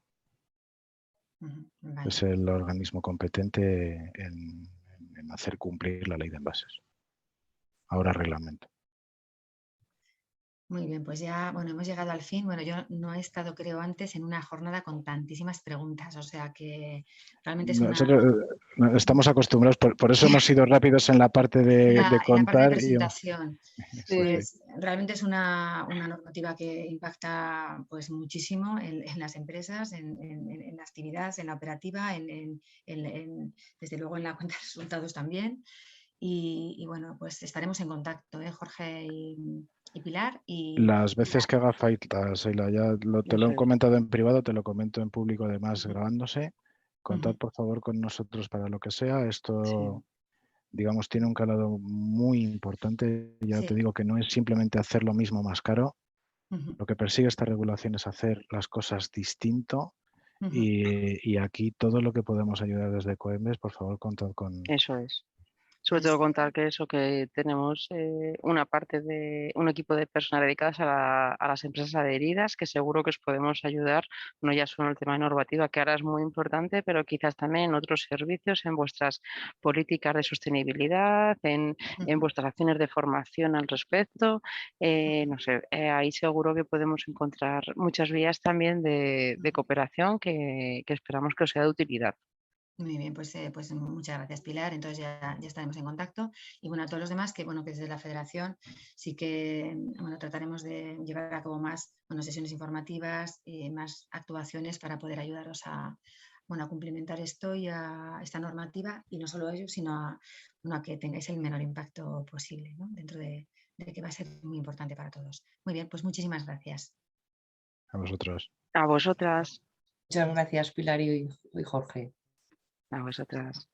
Vale. Es el organismo competente en hacer cumplir la ley de envases. Ahora reglamento. Muy bien, pues ya, bueno, hemos llegado al fin. Bueno, yo no he estado, creo, antes en una jornada con tantísimas preguntas, o sea que realmente es Nosotros estamos acostumbrados, por eso hemos sido rápidos en la parte de contar. En la parte de presentación. Sí. Pues realmente es una normativa que impacta pues muchísimo en las empresas, en la actividad, en la operativa, desde luego en la cuenta de resultados también. Y bueno, pues estaremos en contacto, Jorge y Pilar. Las veces que haga falta, Sheila, ya te lo he comentado en privado, te lo comento en público además grabándose. Contad por favor con nosotros para lo que sea. Esto, digamos, tiene un calado muy importante. Ya te digo que no es simplemente hacer lo mismo más caro. Lo que persigue esta regulación es hacer las cosas distinto. Y aquí todo lo que podemos ayudar desde Ecoembes, por favor, contad con... Eso es. Sobre todo contar que tenemos una parte de un equipo de personas dedicadas a las empresas adheridas, que seguro que os podemos ayudar, no ya solo en el tema de normativa, que ahora es muy importante, pero quizás también en otros servicios, en vuestras políticas de sostenibilidad, en vuestras acciones de formación al respecto. No sé, ahí seguro que podemos encontrar muchas vías también de cooperación que esperamos que os sea de utilidad. Muy bien, pues muchas gracias, Pilar. Entonces ya estaremos en contacto. Y bueno, a todos los demás que desde la Federación sí que trataremos de llevar a cabo más sesiones informativas y más actuaciones para poder ayudaros a cumplimentar esto y a esta normativa, y no solo ello, sino a que tengáis el menor impacto posible, ¿no? Dentro de que va a ser muy importante para todos. Muy bien, pues muchísimas gracias. A vosotros. A vosotras. Muchas gracias, Pilar y Jorge. A vosotras.